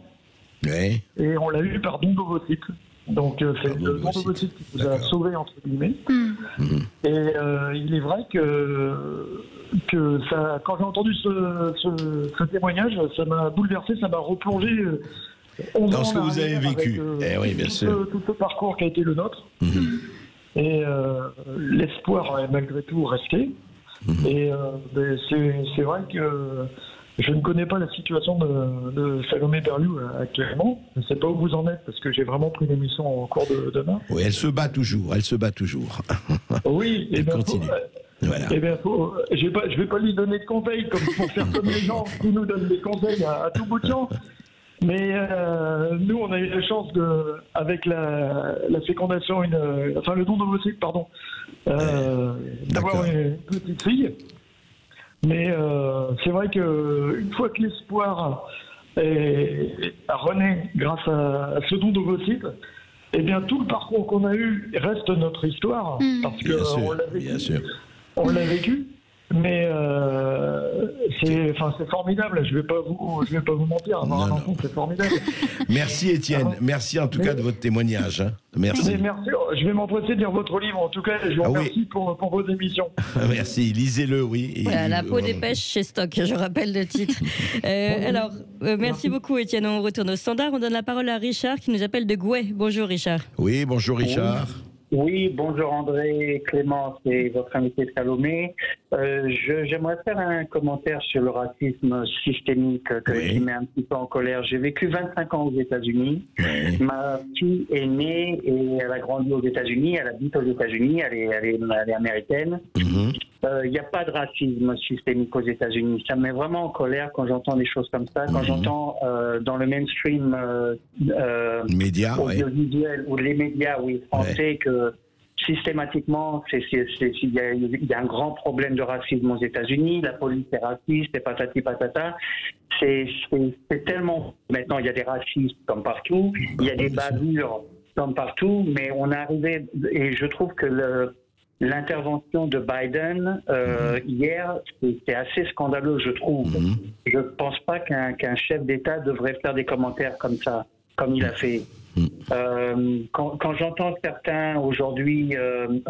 Ouais. Et on l'a eu par don d'ovocytes. Donc, c'est le don d'ovocytes qui nous a sauvés, entre guillemets. Et il est vrai que ça, quand j'ai entendu ce témoignage, ça m'a bouleversé, ça m'a replongé dans ce que vous avez vécu. Oui, bien sûr. Tout ce parcours qui a été le nôtre. Et l'espoir est malgré tout resté. Et c'est vrai que je ne connais pas la situation de Salomé Berliou actuellement. Je ne sais pas où vous en êtes parce que j'ai vraiment pris l'émission en cours de demain. Oui, elle se bat toujours. Oui, elle continue. Voilà. Eh bien, je vais pas lui donner de conseils comme pour faire comme les gens qui nous donnent des conseils à tout bout de champ. Mais nous, on a eu la chance avec la fécondation, le don d'ovocytes, pardon, d'avoir une petite fille. Mais c'est vrai qu'une fois que l'espoir a rené grâce à ce don d'ovocytes, eh bien tout le parcours qu'on a eu reste notre histoire parce qu'on l'a vécu. On l'a vécu, mais c'est formidable. Je vais pas vous mentir. Avoir un enfant, c'est formidable. Merci Étienne. Merci en tout cas de votre témoignage. Merci. Merci. Je vais m'empresser de lire votre livre. En tout cas, je vous remercie pour vos émissions. Merci. Lisez-le, oui. Voilà, La peau des pêches chez Stock. Je rappelle le titre. Merci beaucoup Étienne. On retourne au standard. On donne la parole à Richard qui nous appelle de Gouet. Bonjour Richard. Oui, bonjour Richard. Oui, bonjour André, Clémence et votre invité Salomé. J'aimerais faire un commentaire sur le racisme systémique qui met un petit peu en colère. J'ai vécu 25 ans aux États-Unis. Ma fille est née et elle a grandi aux États-Unis. Elle habite aux États-Unis. Elle est américaine. Il n'y a pas de racisme systémique aux États-Unis. Ça me met vraiment en colère quand j'entends des choses comme ça, quand j'entends dans le mainstream audiovisuel ou les médias français que systématiquement il y a un grand problème de racisme aux États-Unis, la police est raciste et patati patata. C'est tellement... Maintenant, il y a des racistes comme partout, il y a des bavures comme partout, mais on est arrivé... Et je trouve que l'intervention de Biden hier, c'est assez scandaleux, je trouve. Je ne pense pas qu'un chef d'État devrait faire des commentaires comme ça, comme il a fait. Quand j'entends certains aujourd'hui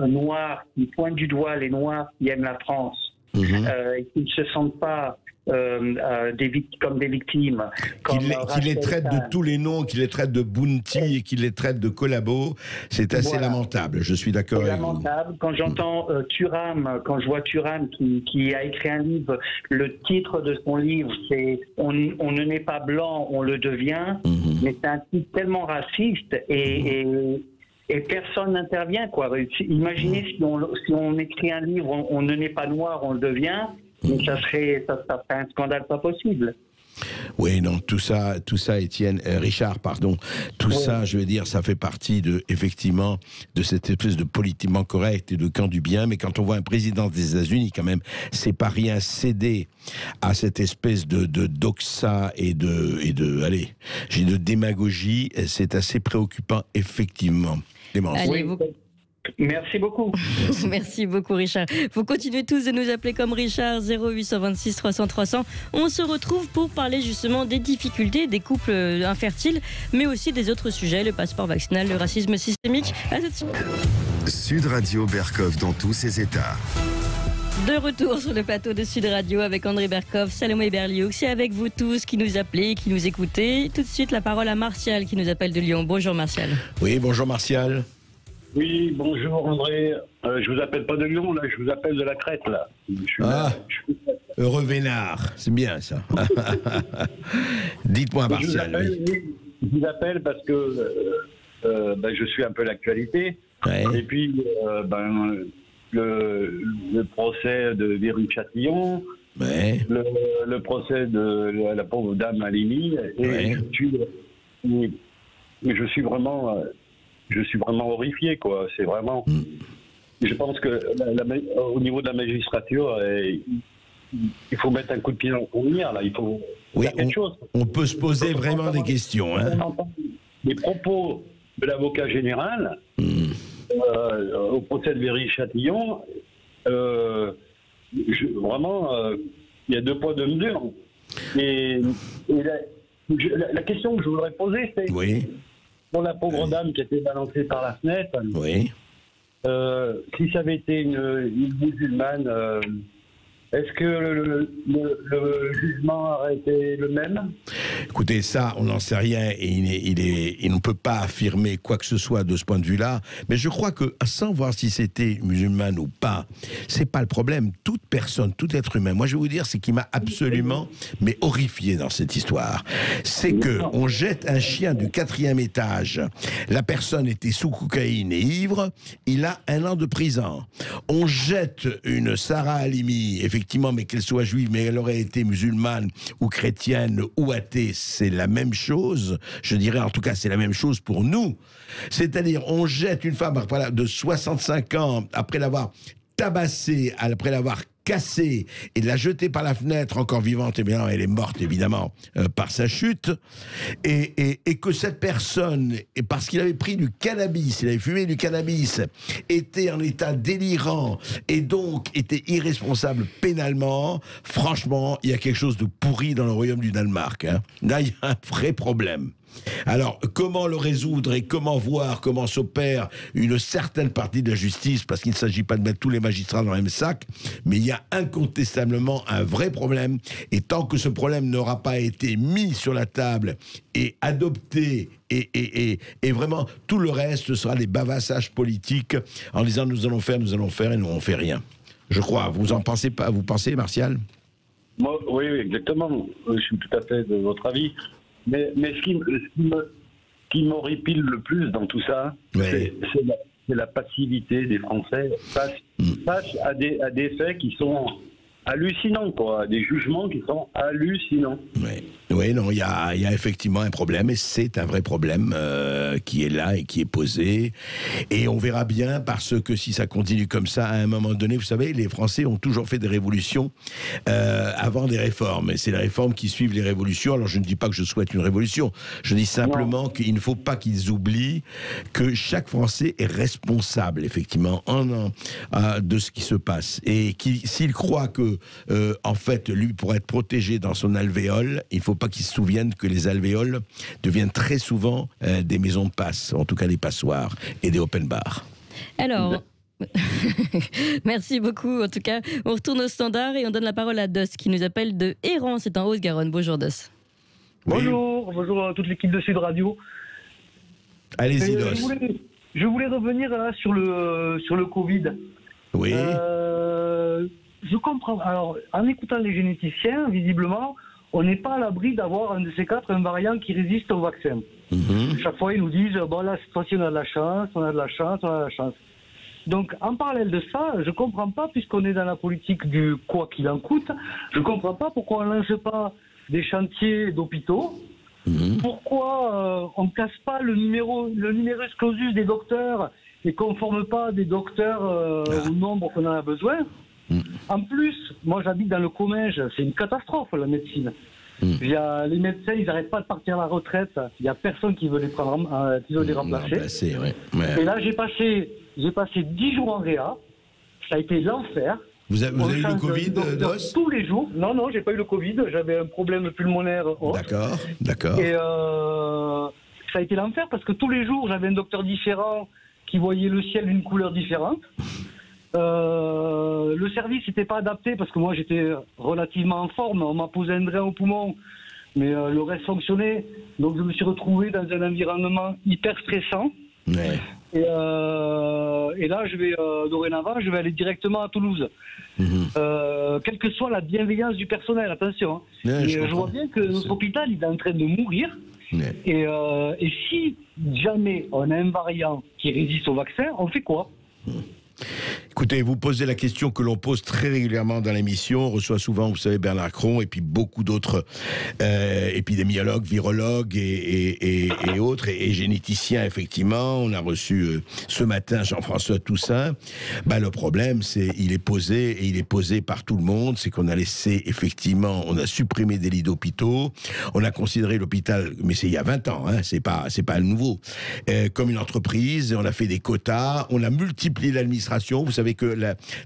noirs qui pointent du doigt les noirs qui aiment la France et qui ne se sentent pas comme des victimes. Qu'il les traite de tous les noms, qu'il les traite de bounty et qu'il les traite de collabos, c'est assez lamentable. Je suis d'accord avec vous. Lamentable. Quand j'entends Thuram, quand je vois Thuram qui a écrit un livre, le titre de son livre, c'est on ne naît pas blanc, on le devient. Mais c'est un titre tellement raciste et personne n'intervient, quoi. Imaginez si on écrit un livre, on ne naît pas noir, on le devient. Mais ça serait un scandale pas possible. Oui, non, tout ça, Étienne, Richard, pardon, tout ça, je veux dire, ça fait partie effectivement, de cette espèce de politiquement correct et de camp du bien. Mais quand on voit un président des États-Unis, quand même, c'est pas rien céder à cette espèce de doxa et de démagogie. C'est assez préoccupant, effectivement. Allez, Merci beaucoup. Merci beaucoup, Richard. Vous continuez tous de nous appeler comme Richard, 0826 300 300. On se retrouve pour parler justement des difficultés des couples infertiles, mais aussi des autres sujets, le passeport vaccinal, le racisme systémique. À tout de suite. Sud Radio Berkov dans tous ses états. De retour sur le plateau de Sud Radio avec André Berkov, Salomé Berlioux. C'est avec vous tous qui nous appelez, qui nous écoutez. Tout de suite, la parole à Martial qui nous appelle de Lyon. Bonjour Martial. Oui, bonjour Martial. Oui, bonjour André. Je vous appelle pas de Lyon, là, je vous appelle de la Crète, là. Heureux Vénard, c'est bien ça. Dites-moi Martial. Je vous appelle parce que je suis un peu l'actualité. Ouais. Et puis, le procès de Viry-Châtillon, le procès de la pauvre dame Halimi, et je suis vraiment horrifié, quoi. C'est vraiment. Je pense que au niveau de la magistrature, il faut mettre un coup de pied dans le contenir, là. Il faut faire quelque chose. On peut se poser vraiment des questions. On entend les propos de l'avocat général au procès de Viry-Châtillon. Vraiment, il y a deux poids, deux mesures. Et la question que je voudrais poser, c'est. Pour la pauvre dame qui a été balancée par la fenêtre, si ça avait été une musulmane, est-ce que le jugement aurait été le même ? Écoutez, ça, on n'en sait rien et il ne peut pas affirmer quoi que ce soit de ce point de vue-là. Mais je crois que, sans voir si c'était musulmane ou pas, c'est pas le problème. Toute personne, tout être humain, moi je vais vous dire, ce qui m'a absolument horrifié dans cette histoire, c'est que on jette un chien du 4e étage. La personne était sous cocaïne et ivre. Il a 1 an de prison. On jette une Sarah Halimi, effectivement, mais qu'elle soit juive, mais elle aurait été musulmane ou chrétienne ou athée, c'est la même chose. Je dirais, en tout cas, c'est la même chose pour nous. C'est-à-dire, on jette une femme de 65 ans, après l'avoir tabassée, après l'avoir cassée et de la jeter par la fenêtre encore vivante, et bien elle est morte évidemment par sa chute, et que cette personne, et parce qu'il avait pris du cannabis, il avait fumé du cannabis, était en état délirant et donc était irresponsable pénalement. Franchement, il y a quelque chose de pourri dans le royaume du Danemark, hein. Là, il y a un vrai problème. Alors, comment le résoudre et comment voir comment s'opère une certaine partie de la justice, parce qu'il ne s'agit pas de mettre tous les magistrats dans le même sac, mais il y a incontestablement un vrai problème, et tant que ce problème n'aura pas été mis sur la table et adopté, et vraiment tout le reste, ce sera des bavassages politiques en disant nous allons faire, et nous on fait rien. Je crois. Vous en pensez pas? Vous pensez, Martial? Moi, oui, exactement. Je suis tout à fait de votre avis. Mais ce qui m'horripile le plus dans tout ça, c'est la passivité des Français face à des faits qui sont hallucinants, quoi, des jugements qui sont hallucinants. Oui, non, il y a effectivement un problème, et c'est un vrai problème qui est là et qui est posé. Et on verra bien, parce que si ça continue comme ça, à un moment donné, vous savez, les Français ont toujours fait des révolutions avant des réformes. Et c'est les réformes qui suivent les révolutions. Alors je ne dis pas que je souhaite une révolution, je dis simplement qu'il ne faut pas qu'ils oublient que chaque Français est responsable, effectivement, de ce qui se passe. Et s'il croit que, en fait, lui, pour être protégé dans son alvéole, il ne faut pas qu'ils se souviennent que les alvéoles deviennent très souvent des maisons de passe, en tout cas des passoires et des open bars. Alors, Merci beaucoup. En tout cas, on retourne au standard et on donne la parole à Dos qui nous appelle de Héran, c'est en Haute-Garonne. Bonjour Dos. Oui. Bonjour à toute l'équipe de Sud Radio. Allez-y, Dos. Je voulais revenir là, sur le Covid. Oui. Je comprends. Alors, en écoutant les généticiens, visiblement, on n'est pas à l'abri d'avoir un de ces quatre, un variant qui résiste au vaccin. Chaque fois, ils nous disent, bon là, cette fois-ci, on a de la chance, on a de la chance, on a de la chance. Donc, en parallèle de ça, je comprends pas, puisqu'on est dans la politique du quoi qu'il en coûte, je comprends pas pourquoi on lance pas des chantiers d'hôpitaux. Pourquoi on ne casse pas le numerus clausus des docteurs et qu'on ne forme pas des docteurs au nombre qu'on en a besoin. En plus, moi j'habite dans le Comminges, c'est une catastrophe la médecine. Les médecins, ils n'arrêtent pas de partir à la retraite, il n'y a personne qui veut les prendre, qui veut les remplacer. Et là j'ai passé 10 jours en réa, ça a été l'enfer. Vous avez eu le Covid, Dos ? Tous les jours. Non, j'ai pas eu le Covid. J'avais un problème pulmonaire. D'accord. Et ça a été l'enfer parce que tous les jours, j'avais un docteur différent qui voyait le ciel d'une couleur différente. Le service n'était pas adapté parce que moi, j'étais relativement en forme. On m'a posé un drain au poumon, mais le reste fonctionnait. Donc, je me suis retrouvé dans un environnement hyper stressant. Ouais. Et là, dorénavant, je vais aller directement à Toulouse. Quelle que soit la bienveillance du personnel, attention. Je vois bien que notre hôpital, il est en train de mourir. Et si jamais on a un variant qui résiste au vaccin, on fait quoi ? Écoutez, vous posez la question que l'on pose très régulièrement dans l'émission. On reçoit souvent, vous savez, Bernard Cron et puis beaucoup d'autres épidémiologues, virologues et autres, et généticiens, effectivement. On a reçu ce matin Jean-François Toussaint. Le problème, il est posé par tout le monde. C'est qu'on a laissé, effectivement, on a supprimé des lits d'hôpitaux. On a considéré l'hôpital, mais c'est il y a 20 ans, hein, c'est pas nouveau, comme une entreprise. On a fait des quotas. On a multiplié l'administration. Vous savez que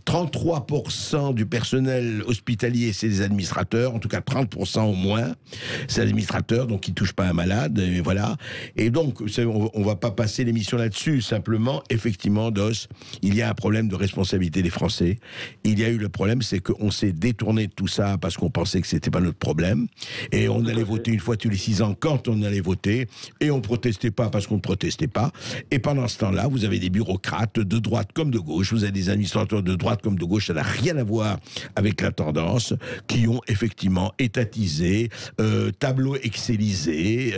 33% du personnel hospitalier, c'est des administrateurs, en tout cas 30% au moins, c'est des administrateurs, donc ils ne touchent pas un malade, et voilà. Et donc, on ne va pas passer l'émission là-dessus, simplement, effectivement, Dos, il y a un problème de responsabilité des Français. Il y a eu le problème, c'est qu'on s'est détourné de tout ça parce qu'on pensait que ce n'était pas notre problème, et on allait voter une fois tous les 6 ans quand on allait voter, et on ne protestait pas parce qu'on ne protestait pas. Et pendant ce temps-là, vous avez des bureaucrates de droite comme de gauche, vous avez des administrateurs de droite comme de gauche, ça n'a rien à voir avec la tendance, qui ont effectivement étatisé, tableau excelisé,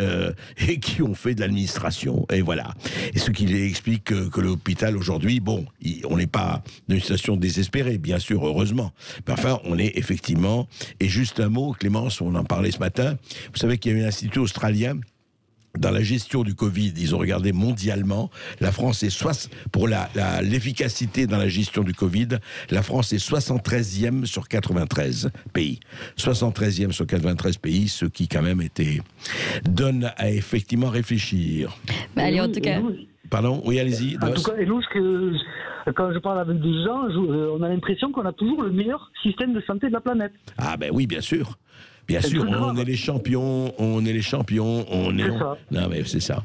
et qui ont fait de l'administration. Et voilà. Et ce qui explique que l'hôpital aujourd'hui, bon, on n'est pas dans une situation désespérée, bien sûr, heureusement. Mais enfin, on est effectivement... Et juste un mot, Clémence, on en parlait ce matin, vous savez qu'il y a eu un institut australien dans la gestion du Covid, ils ont regardé mondialement, la France est pour l'efficacité dans la gestion du Covid, la France est 73e sur 93 pays. 73e sur 93 pays, ce qui quand même donne à effectivement réfléchir. Allez, en tout cas... Pardon ? Oui, allez-y. En tout cas, et nous, quand je parle avec des gens, on a l'impression qu'on a toujours le meilleur système de santé de la planète. Ah ben oui, bien sûr. Bien sûr, on est les champions, on est... ça. Non mais c'est ça.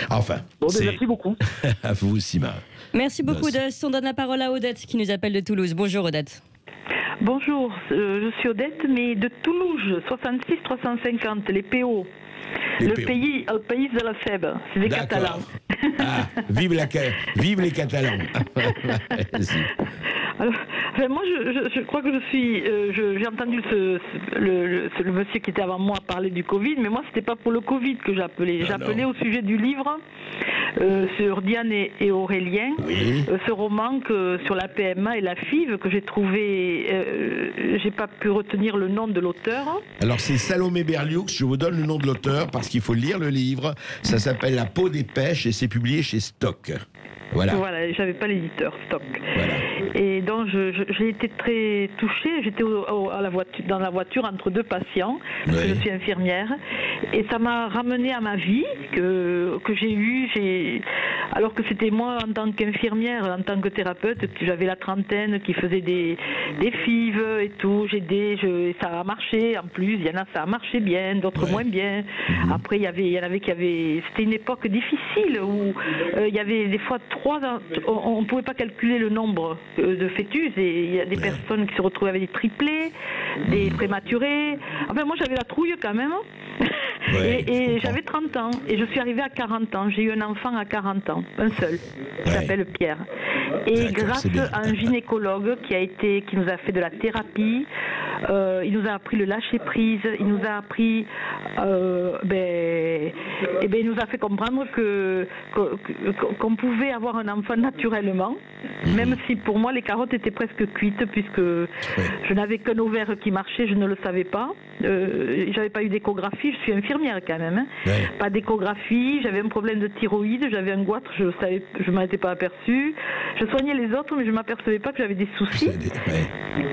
Enfin. Bon, merci beaucoup. À vous aussi, Marc. Merci beaucoup, Dos. On donne la parole à Odette qui nous appelle de Toulouse. Bonjour, Odette. Bonjour, je suis Odette, mais de Toulouse, 66 350, les PO. Le pays de la FEB, c'est des Catalans. Ah, vive les Catalans. Alors, moi, je crois que j'ai entendu le monsieur qui était avant moi parler du Covid, mais moi, c'était pas pour le Covid que j'appelais. J'appelais au sujet du livre sur Diane et Aurélien, oui. Ce roman sur la PMA et la FIV que j'ai trouvé. J'ai pas pu retenir le nom de l'auteur. Alors, c'est Salomé Berlioux. Je vous donne le nom de l'auteur parce qu'il faut lire le livre. Ça s'appelle La peau des pêches et c'est publié chez Stock. Voilà, j'avais pas l'éditeur, Stock. Voilà. Et donc j'ai été très touchée. J'étais dans la voiture entre deux patients. Oui. Je suis infirmière et ça m'a ramené à ma vie que j'ai eue. alors que c'était moi en tant qu'infirmière, en tant que thérapeute, que j'avais la trentaine, qui faisait des FIV et tout, ça a marché en plus, il y en a ça a marché bien, d'autres moins bien. Après il y en avait qui avaient, c'était une époque difficile où il y avait des fois on ne pouvait pas calculer le nombre de fœtus et il y a des personnes qui se retrouvaient avec des triplés, des prématurés. Enfin moi j'avais la trouille quand même. Et j'avais 30 ans et je suis arrivée à 40 ans. J'ai eu un enfant à 40 ans, un seul, qui s'appelle Pierre. Et grâce à un gynécologue qui nous a fait de la thérapie, il nous a appris le lâcher prise, il nous a appris, il nous a fait comprendre qu'on pouvait avoir un enfant naturellement, même si pour moi les carottes étaient presque cuites puisque je n'avais qu'un ovaire qui marchait, je ne le savais pas. J'avais pas eu d'échographie, je suis infirmière quand même, pas d'échographie, j'avais un problème de thyroïde, j'avais un goitre, je m'en étais pas aperçue, je soignais les autres mais je m'apercevais pas que j'avais des soucis.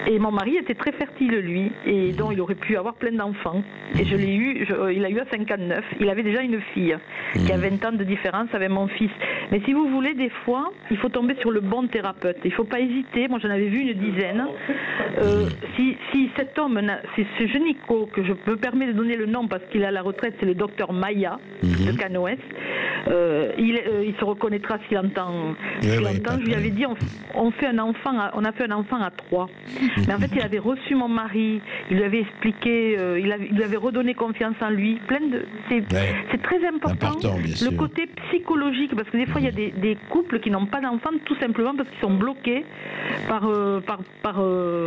Et mon mari était très fertile lui, et donc il aurait pu avoir plein d'enfants. Et je l'ai eu, il a eu à 59, il avait déjà une fille qui a 20 ans de différence avec mon fils. Mais si vous voulez, des fois, il faut tomber sur le bon thérapeute, il faut pas hésiter, moi j'en avais vu une dizaine. Si cet homme, si ce gynéco que je me permets de donner le nom parce qu'il est à la retraite, c'est le docteur Maya de Canoës. Il se reconnaîtra s'il entend. Je lui avais dit on a fait un enfant à 3. Mais en fait, il avait reçu mon mari, il lui avait expliqué, il lui avait redonné confiance en lui. C'est très important le côté psychologique, parce que des fois il y a des couples qui n'ont pas d'enfants tout simplement parce qu'ils sont bloqués par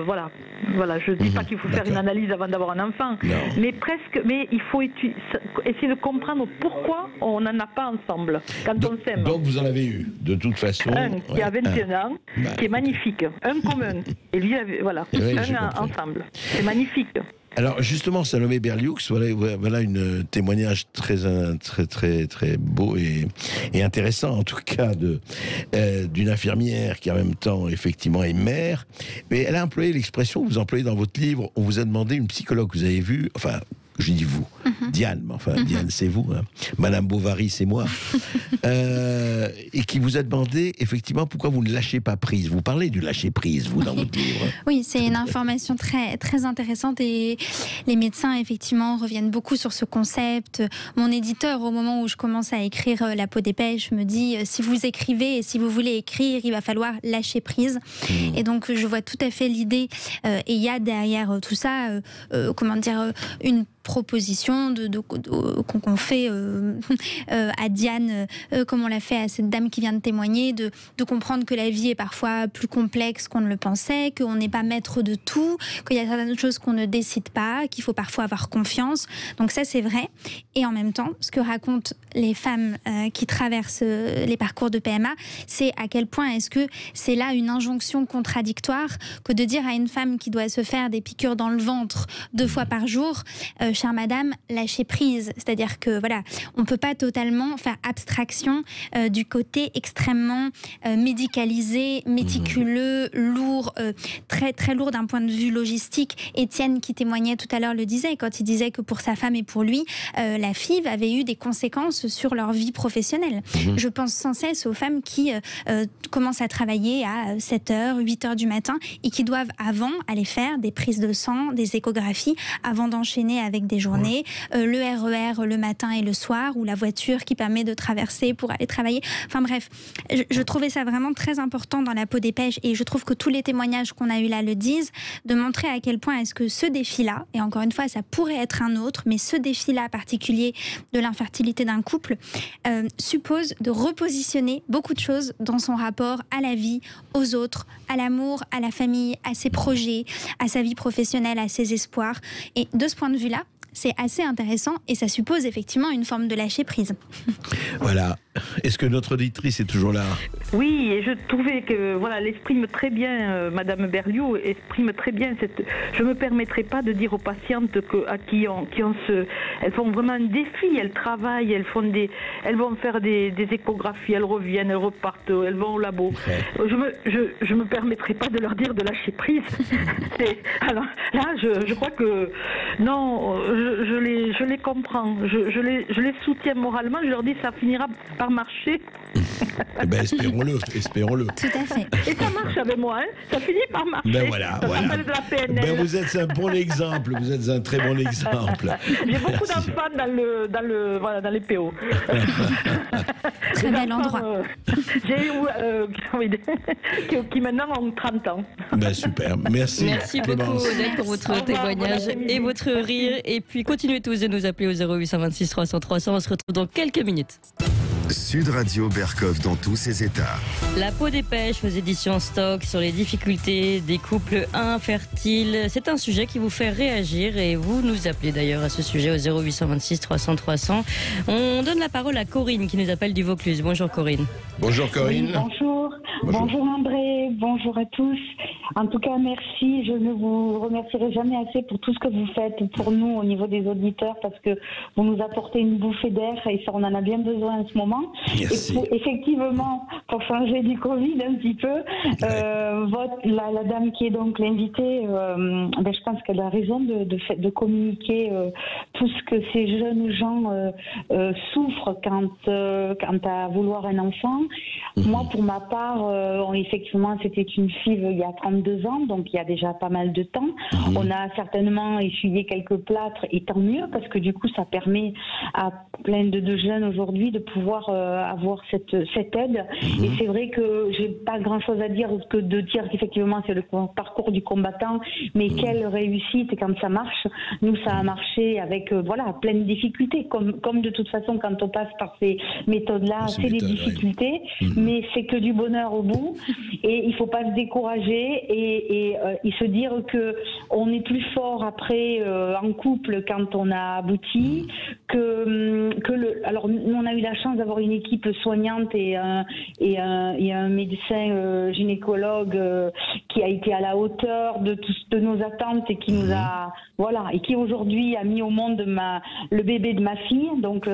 voilà. Je dis pas qu'il faut faire une analyse avant d'avoir un enfant, mais il faut essayer de comprendre pourquoi on n'en a pas ensemble quand on s'aime. Donc vous en avez eu, de toute façon. Un qui a 21 ans, qui est magnifique, un commun, et lui, voilà, ensemble. C'est magnifique. Alors justement, Salomé Berlioux, voilà un témoignage très beau et intéressant, en tout cas, d'une infirmière qui en même temps, effectivement, est mère. Mais elle a employé l'expression que vous employez dans votre livre, on vous a demandé une psychologue que vous avez vue, enfin, je dis vous, Diane, mais enfin, Diane, c'est vous, hein. Madame Bovary, c'est moi, et qui vous a demandé, effectivement, pourquoi vous ne lâchez pas prise. Vous parlez du lâcher prise, vous, dans votre livre. Oui, c'est une information très, très intéressante et les médecins, effectivement, reviennent beaucoup sur ce concept. Mon éditeur, au moment où je commence à écrire La peau des pêches, me dit, si vous écrivez et si vous voulez écrire, il va falloir lâcher prise. Et donc, je vois tout à fait l'idée, et il y a derrière tout ça, une proposition qu'on fait à Diane, comme on l'a fait à cette dame qui vient de témoigner, de comprendre que la vie est parfois plus complexe qu'on ne le pensait, qu'on n'est pas maître de tout, qu'il y a certaines choses qu'on ne décide pas, qu'il faut parfois avoir confiance. Donc ça, c'est vrai. Et en même temps, ce que racontent les femmes qui traversent les parcours de PMA, c'est à quel point est-ce que c'est là une injonction contradictoire que de dire à une femme qui doit se faire des piqûres dans le ventre 2 fois par jour, chère madame, lâchez prise. C'est-à-dire que voilà, on ne peut pas totalement faire abstraction du côté extrêmement médicalisé, méticuleux, lourd, très, très lourd d'un point de vue logistique. Étienne, qui témoignait tout à l'heure, le disait, quand il disait que pour sa femme et pour lui, la FIV avait eu des conséquences sur leur vie professionnelle. Je pense sans cesse aux femmes qui commencent à travailler à 7h, 8h du matin et qui doivent avant aller faire des prises de sang, des échographies, avant d'enchaîner avec des journées, le RER le matin et le soir, ou la voiture qui permet de traverser pour aller travailler. Enfin bref, je trouvais ça vraiment très important dans La peau des pêches, et je trouve que tous les témoignages qu'on a eu là le disent, de montrer à quel point est-ce que ce défi-là, et encore une fois ça pourrait être un autre, mais ce défi-là particulier de l'infertilité d'un couple suppose de repositionner beaucoup de choses dans son rapport à la vie, aux autres, à l'amour, à la famille, à ses projets, à sa vie professionnelle, à ses espoirs. Et de ce point de vue-là, c'est assez intéressant et ça suppose effectivement une forme de lâcher prise. Voilà. Est-ce que notre auditrice est toujours là? Oui, et je trouvais que voilà, elle exprime très bien, Madame Berlioux exprime très bien cette. Je me permettrai pas de dire aux patientes elles font vraiment un défi, elles travaillent, elles vont faire des échographies, elles reviennent, elles repartent, elles vont au labo. Je me permettrai pas de leur dire de lâcher prise. Alors là, je crois que non, je les comprends. Je les soutiens moralement. Je leur dis ça finira par marcher. Eh ben, espérons-le. Tout à fait. Et ça marche avec moi, hein. Ça finit par marcher. Ben voilà. s'appelle de la PNL. Ben vous êtes un bon exemple. Vous êtes un très bon exemple. J'ai beaucoup d'enfants dans les PO. Très bel endroit. J'ai eu qui maintenant ont 30 ans. Ben super. Merci. Merci beaucoup Odette pour votre témoignage et votre rire. Et puis continuez tous de nous appeler au 0826 300 300. On se retrouve dans quelques minutes. Sud Radio Berkov dans tous ses états. La peau des pêches aux éditions Stock sur les difficultés des couples infertiles. C'est un sujet qui vous fait réagir et vous nous appelez d'ailleurs à ce sujet au 0826 300 300. On donne la parole à Corinne qui nous appelle du Vaucluse. Bonjour Corinne. Bonjour Corinne. Oui, bonjour André, bonjour à tous. En tout cas, merci. Je ne vous remercierai jamais assez pour tout ce que vous faites pour nous au niveau des auditeurs parce que vous nous apportez une bouffée d'air et ça, on en a bien besoin en ce moment. Merci. Et effectivement, pour changer du Covid un petit peu, la dame qui est donc l'invitée, je pense qu'elle a raison de communiquer tout ce que ces jeunes gens souffrent quant à vouloir un enfant. Moi, pour ma part, effectivement, c'était une FIV il y a 32 ans, donc il y a déjà pas mal de temps. On a certainement essuyé quelques plâtres, et tant mieux, parce que du coup, ça permet à plein de jeunes aujourd'hui de pouvoir avoir cette aide. Et c'est vrai que j'ai pas grand-chose à dire que de dire qu'effectivement, c'est le parcours du combattant, mais quelle réussite quand ça marche. Nous, ça a marché avec plein de difficultés, comme de toute façon, quand on passe par ces méthodes-là, c'est des difficultés, mais c'est que du bonheur au bout. Et il faut pas se décourager et se dire que on est plus fort après en couple quand on a abouti alors nous on a eu la chance d'avoir une équipe soignante et un médecin gynécologue qui a été à la hauteur de nos attentes et qui nous a et qui aujourd'hui a mis au monde le bébé de ma fille. Donc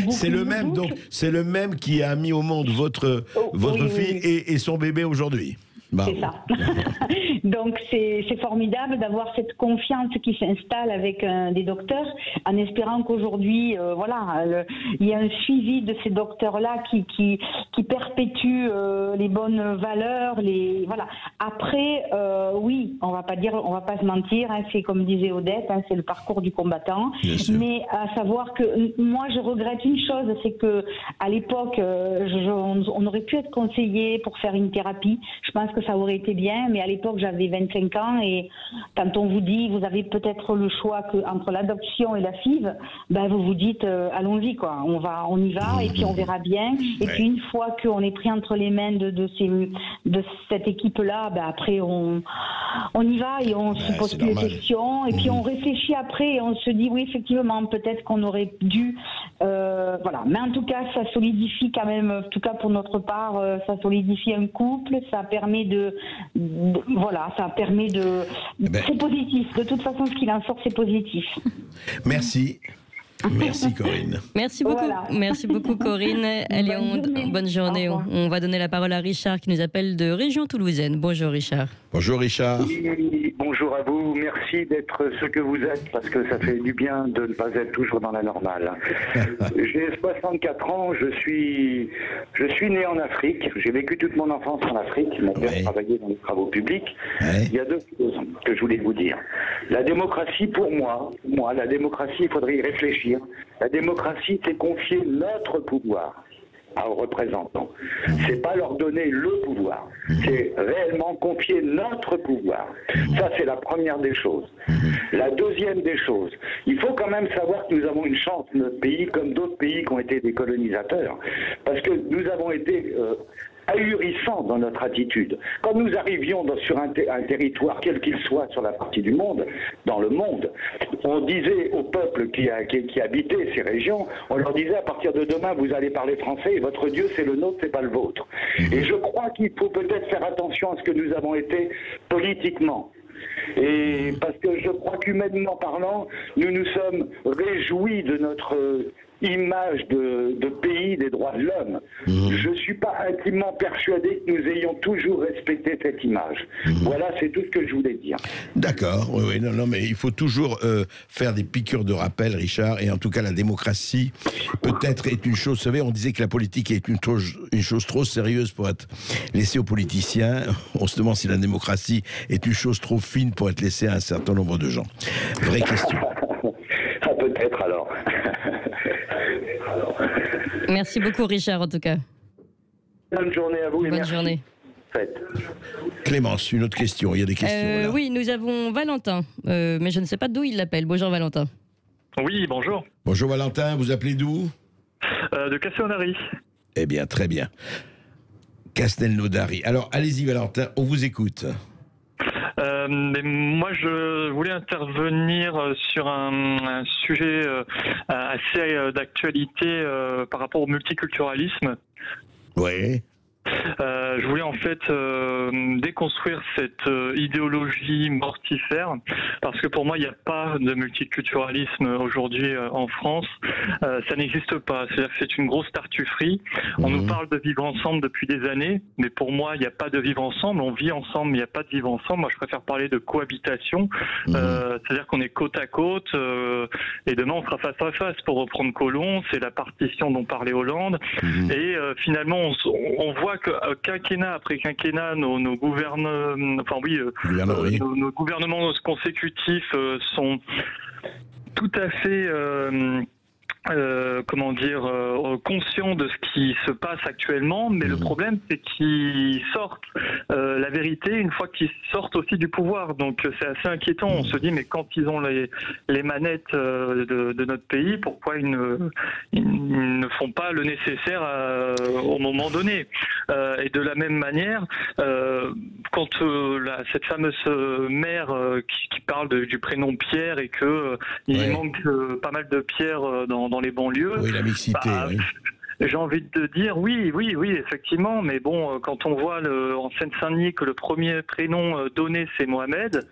c'est le même donc c'est le même qui a mis au monde votre fille et son bébé aujourd'hui. C'est ça. Donc c'est formidable d'avoir cette confiance qui s'installe avec des docteurs, en espérant qu'aujourd'hui, il y a un suivi de ces docteurs-là qui perpétuent les bonnes valeurs. Après, on va pas se mentir, hein, c'est comme disait Odette, hein, c'est le parcours du combattant. Mais à savoir que moi, je regrette une chose, c'est que à l'époque, on aurait pu être conseillé pour faire une thérapie. Je pense que ça aurait été bien, mais à l'époque j'avais 25 ans et quand on vous dit vous avez peut-être le choix entre l'adoption et la FIV, vous vous dites allons-y quoi, on y va et puis on verra bien. Et puis une fois qu'on est pris entre les mains de cette équipe-là, après on y va et on se pose plus de questions et puis on réfléchit après et on se dit oui effectivement peut-être qu'on aurait dû mais en tout cas ça solidifie quand même, en tout cas pour notre part, ça solidifie un couple, ça permet c'est positif. De toute façon, ce qu'il en sort, c'est positif. Merci Corinne. Merci beaucoup. Merci beaucoup Corinne. Allez, bonne journée. On va donner la parole à Richard qui nous appelle de région toulousaine. Bonjour Richard. Bonjour Richard. Oui, bonjour à vous. Merci d'être ce que vous êtes parce que ça fait du bien de ne pas être toujours dans la normale. J'ai 64 ans. Je suis né en Afrique. J'ai vécu toute mon enfance en Afrique. Mon père travaillait dans les travaux publics. Il y a deux choses que je voulais vous dire. La démocratie, pour moi, la démocratie, il faudrait y réfléchir. La démocratie, c'est confier notre pouvoir aux représentants. C'est pas leur donner le pouvoir. C'est réellement confier notre pouvoir. Ça, c'est la première des choses. La deuxième des choses, il faut quand même savoir que nous avons une chance, notre pays, comme d'autres pays qui ont été des colonisateurs, parce que nous avons été ahurissant dans notre attitude. Quand nous arrivions sur un territoire, quel qu'il soit sur la partie du monde, dans le monde, on disait au peuple qui habitait ces régions, on leur disait à partir de demain vous allez parler français et votre Dieu c'est le nôtre, c'est pas le vôtre. Et je crois qu'il faut peut-être faire attention à ce que nous avons été politiquement. Et parce que je crois qu'humainement parlant, nous nous sommes réjouis de notre image de pays des droits de l'homme. Je ne suis pas intimement persuadé que nous ayons toujours respecté cette image. Voilà, c'est tout ce que je voulais dire. D'accord, oui, non, mais il faut toujours faire des piqûres de rappel, Richard, et en tout cas la démocratie peut-être est une chose, vous savez, on disait que la politique est une chose trop sérieuse pour être laissée aux politiciens, on se demande si la démocratie est une chose trop fine pour être laissée à un certain nombre de gens. Vraie question. Ça peut être alors. Merci beaucoup Richard en tout cas. Bonne journée à vous et bonne merci. Journée. Clémence, une autre question, il y a des questions là. Oui, nous avons Valentin, mais je ne sais pas d'où il l'appelle. Bonjour Valentin. Oui, bonjour. Bonjour Valentin, vous appelez d'où? De Castelnaudary. Eh bien, très bien. Castelnaudary. Alors, allez-y Valentin, on vous écoute. Mais moi, je voulais intervenir sur un sujet assez d'actualité par rapport au multiculturalisme. Oui. Je voulais en fait déconstruire cette idéologie mortifère, parce que pour moi il n'y a pas de multiculturalisme aujourd'hui en France, ça n'existe pas, c'est-à-dire que c'est une grosse tartufferie. On nous parle de vivre ensemble depuis des années, mais pour moi il n'y a pas de vivre ensemble, on vit ensemble mais il n'y a pas de vivre ensemble. Moi je préfère parler de cohabitation, c'est-à-dire qu'on est côte à côte et demain on sera face à face, pour reprendre Colomb, c'est la partition dont parlait Hollande, et finalement on voit que quinquennat après quinquennat, nos gouvernements, nos gouvernements consécutifs sont tout à fait conscients de ce qui se passe actuellement, mais le problème c'est qu'ils sortent la vérité une fois qu'ils sortent aussi du pouvoir, donc c'est assez inquiétant. On se dit mais quand ils ont les manettes de notre pays, pourquoi ils ne font pas le nécessaire au moment donné, et de la même manière quand cette fameuse mère qui parle du prénom Pierre et que il manque pas mal de pierres dans les banlieues. Oui, la mixité. Oui. J'ai envie de dire oui, effectivement, mais bon, quand on voit en Seine-Saint-Denis que le premier prénom donné c'est Mohamed,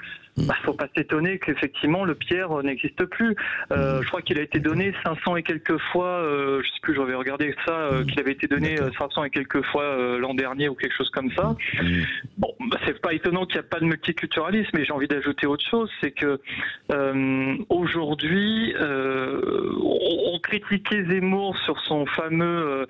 faut pas s'étonner qu'effectivement le Pierre n'existe plus. Je crois qu'il a été donné 500 et quelques fois, je sais plus, j'avais regardé ça, qu'il avait été donné 500 et quelques fois l'an dernier ou quelque chose comme ça. Bon, c'est pas étonnant qu'il n'y a pas de multiculturalisme, mais j'ai envie d'ajouter autre chose, c'est que aujourd'hui, on critiquait Zemmour sur son fameux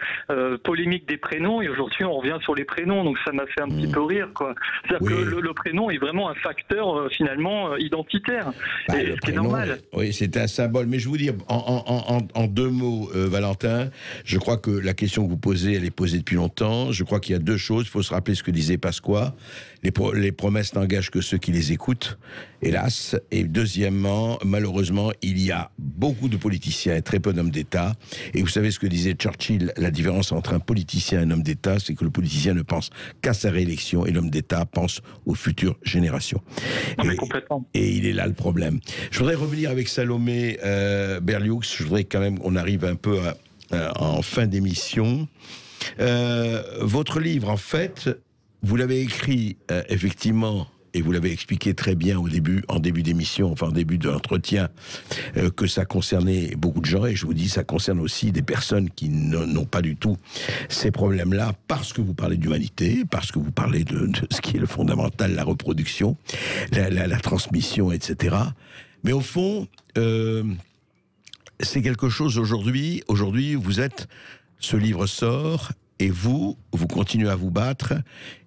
polémique des prénoms, et aujourd'hui on revient sur les prénoms, donc ça m'a fait un petit peu rire, quoi. C'est-à-dire que le prénom est vraiment un facteur finalement identitaire, et ce qui est normal. Oui, c'est un symbole, mais je vous dis en deux mots, Valentin, je crois que la question que vous posez, elle est posée depuis longtemps. Je crois qu'il y a deux choses. Il faut se rappeler ce que disait Pasqua. Les promesses n'engagent que ceux qui les écoutent, hélas. Et deuxièmement, malheureusement, il y a beaucoup de politiciens et très peu d'hommes d'État. Et vous savez ce que disait Churchill, la différence entre un politicien et un homme d'État, c'est que le politicien ne pense qu'à sa réélection et l'homme d'État pense aux futures générations. Et il est là le problème. Je voudrais revenir avec Salomé Berlioux. Je voudrais quand même qu'on arrive un peu en fin d'émission. Votre livre, en fait, vous l'avez écrit effectivement, et vous l'avez expliqué très bien en début d'émission, enfin en début de l'entretien, que ça concernait beaucoup de gens, et je vous dis, ça concerne aussi des personnes qui n'ont pas du tout ces problèmes-là, parce que vous parlez d'humanité, parce que vous parlez de ce qui est le fondamental, la reproduction, la transmission, etc. Mais au fond, c'est quelque chose aujourd'hui, ce livre sort, et vous continuez à vous battre.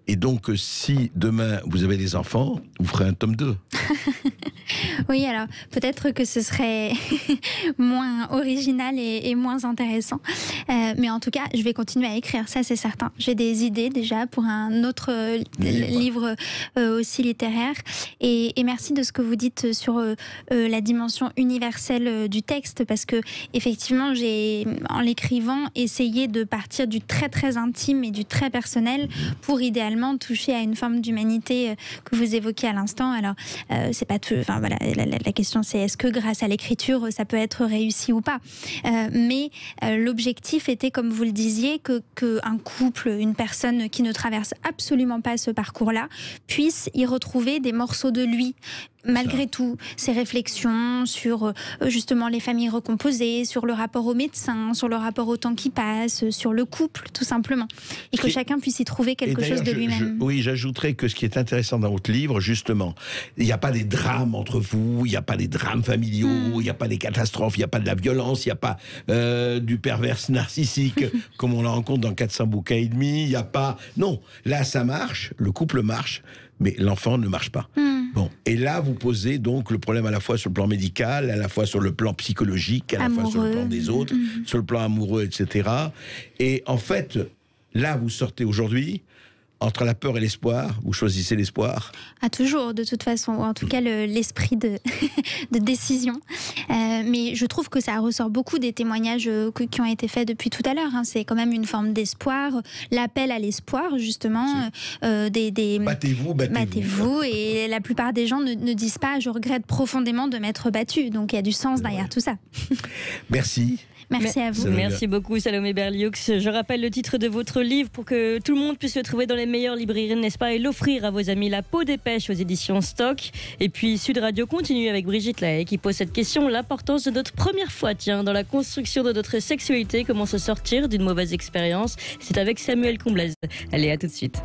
Et donc, si demain, vous avez des enfants, vous ferez un tome 2. Oui, alors, peut-être que ce serait moins original et moins intéressant. Mais en tout cas, je vais continuer à écrire, ça c'est certain. J'ai des idées déjà pour un autre livre aussi littéraire. Et merci de ce que vous dites sur la dimension universelle du texte, parce que effectivement, j'ai, en l'écrivant, essayé de partir du très très intime et du très personnel pour idéalement toucher à une forme d'humanité que vous évoquiez à l'instant. Alors, c'est pas tout, enfin voilà, la question c'est est-ce que grâce à l'écriture ça peut être réussi ou pas. Mais l'objectif était, comme vous le disiez, qu'un couple, une personne qui ne traverse absolument pas ce parcours-là puisse y retrouver des morceaux de lui. Malgré tout, ces réflexions sur justement les familles recomposées, sur le rapport au médecin, sur le rapport au temps qui passe, sur le couple, tout simplement. Et que chacun puisse y trouver quelque chose de lui-même. Oui, j'ajouterais que ce qui est intéressant dans votre livre, justement, il n'y a pas des drames entre vous, il n'y a pas des drames familiaux, il n'y a pas des catastrophes, il n'y a pas de la violence, il n'y a pas du pervers narcissique, comme on le rencontre dans 400 bouquins et demi, il n'y a pas... Non, là, ça marche, le couple marche, mais l'enfant ne marche pas. Bon, et là, vous posez donc le problème à la fois sur le plan médical, à la fois sur le plan psychologique, à la fois sur le plan des autres, sur le plan amoureux, etc. Et en fait, là, vous sortez aujourd'hui, entre la peur et l'espoir, vous choisissez l'espoir? Toujours, de toute façon, ou en tout cas l'esprit de décision. Mais je trouve que ça ressort beaucoup des témoignages qui ont été faits depuis tout à l'heure. C'est quand même une forme d'espoir, l'appel à l'espoir, justement. Battez-vous. Et la plupart des gens ne disent pas « je regrette profondément de m'être battu ». Donc il y a du sens derrière tout ça. Merci. Merci à vous. Merci beaucoup Salomé Berlioux. Je rappelle le titre de votre livre pour que tout le monde puisse le trouver dans les meilleures librairies, n'est-ce pas, et l'offrir à vos amis. La peau des pêches aux éditions Stock. Et puis Sud Radio continue avec Brigitte Lahaye qui pose cette question, l'importance de notre première fois, dans la construction de notre sexualité, comment se sortir d'une mauvaise expérience. C'est avec Samuel Comblaise. Allez, à tout de suite.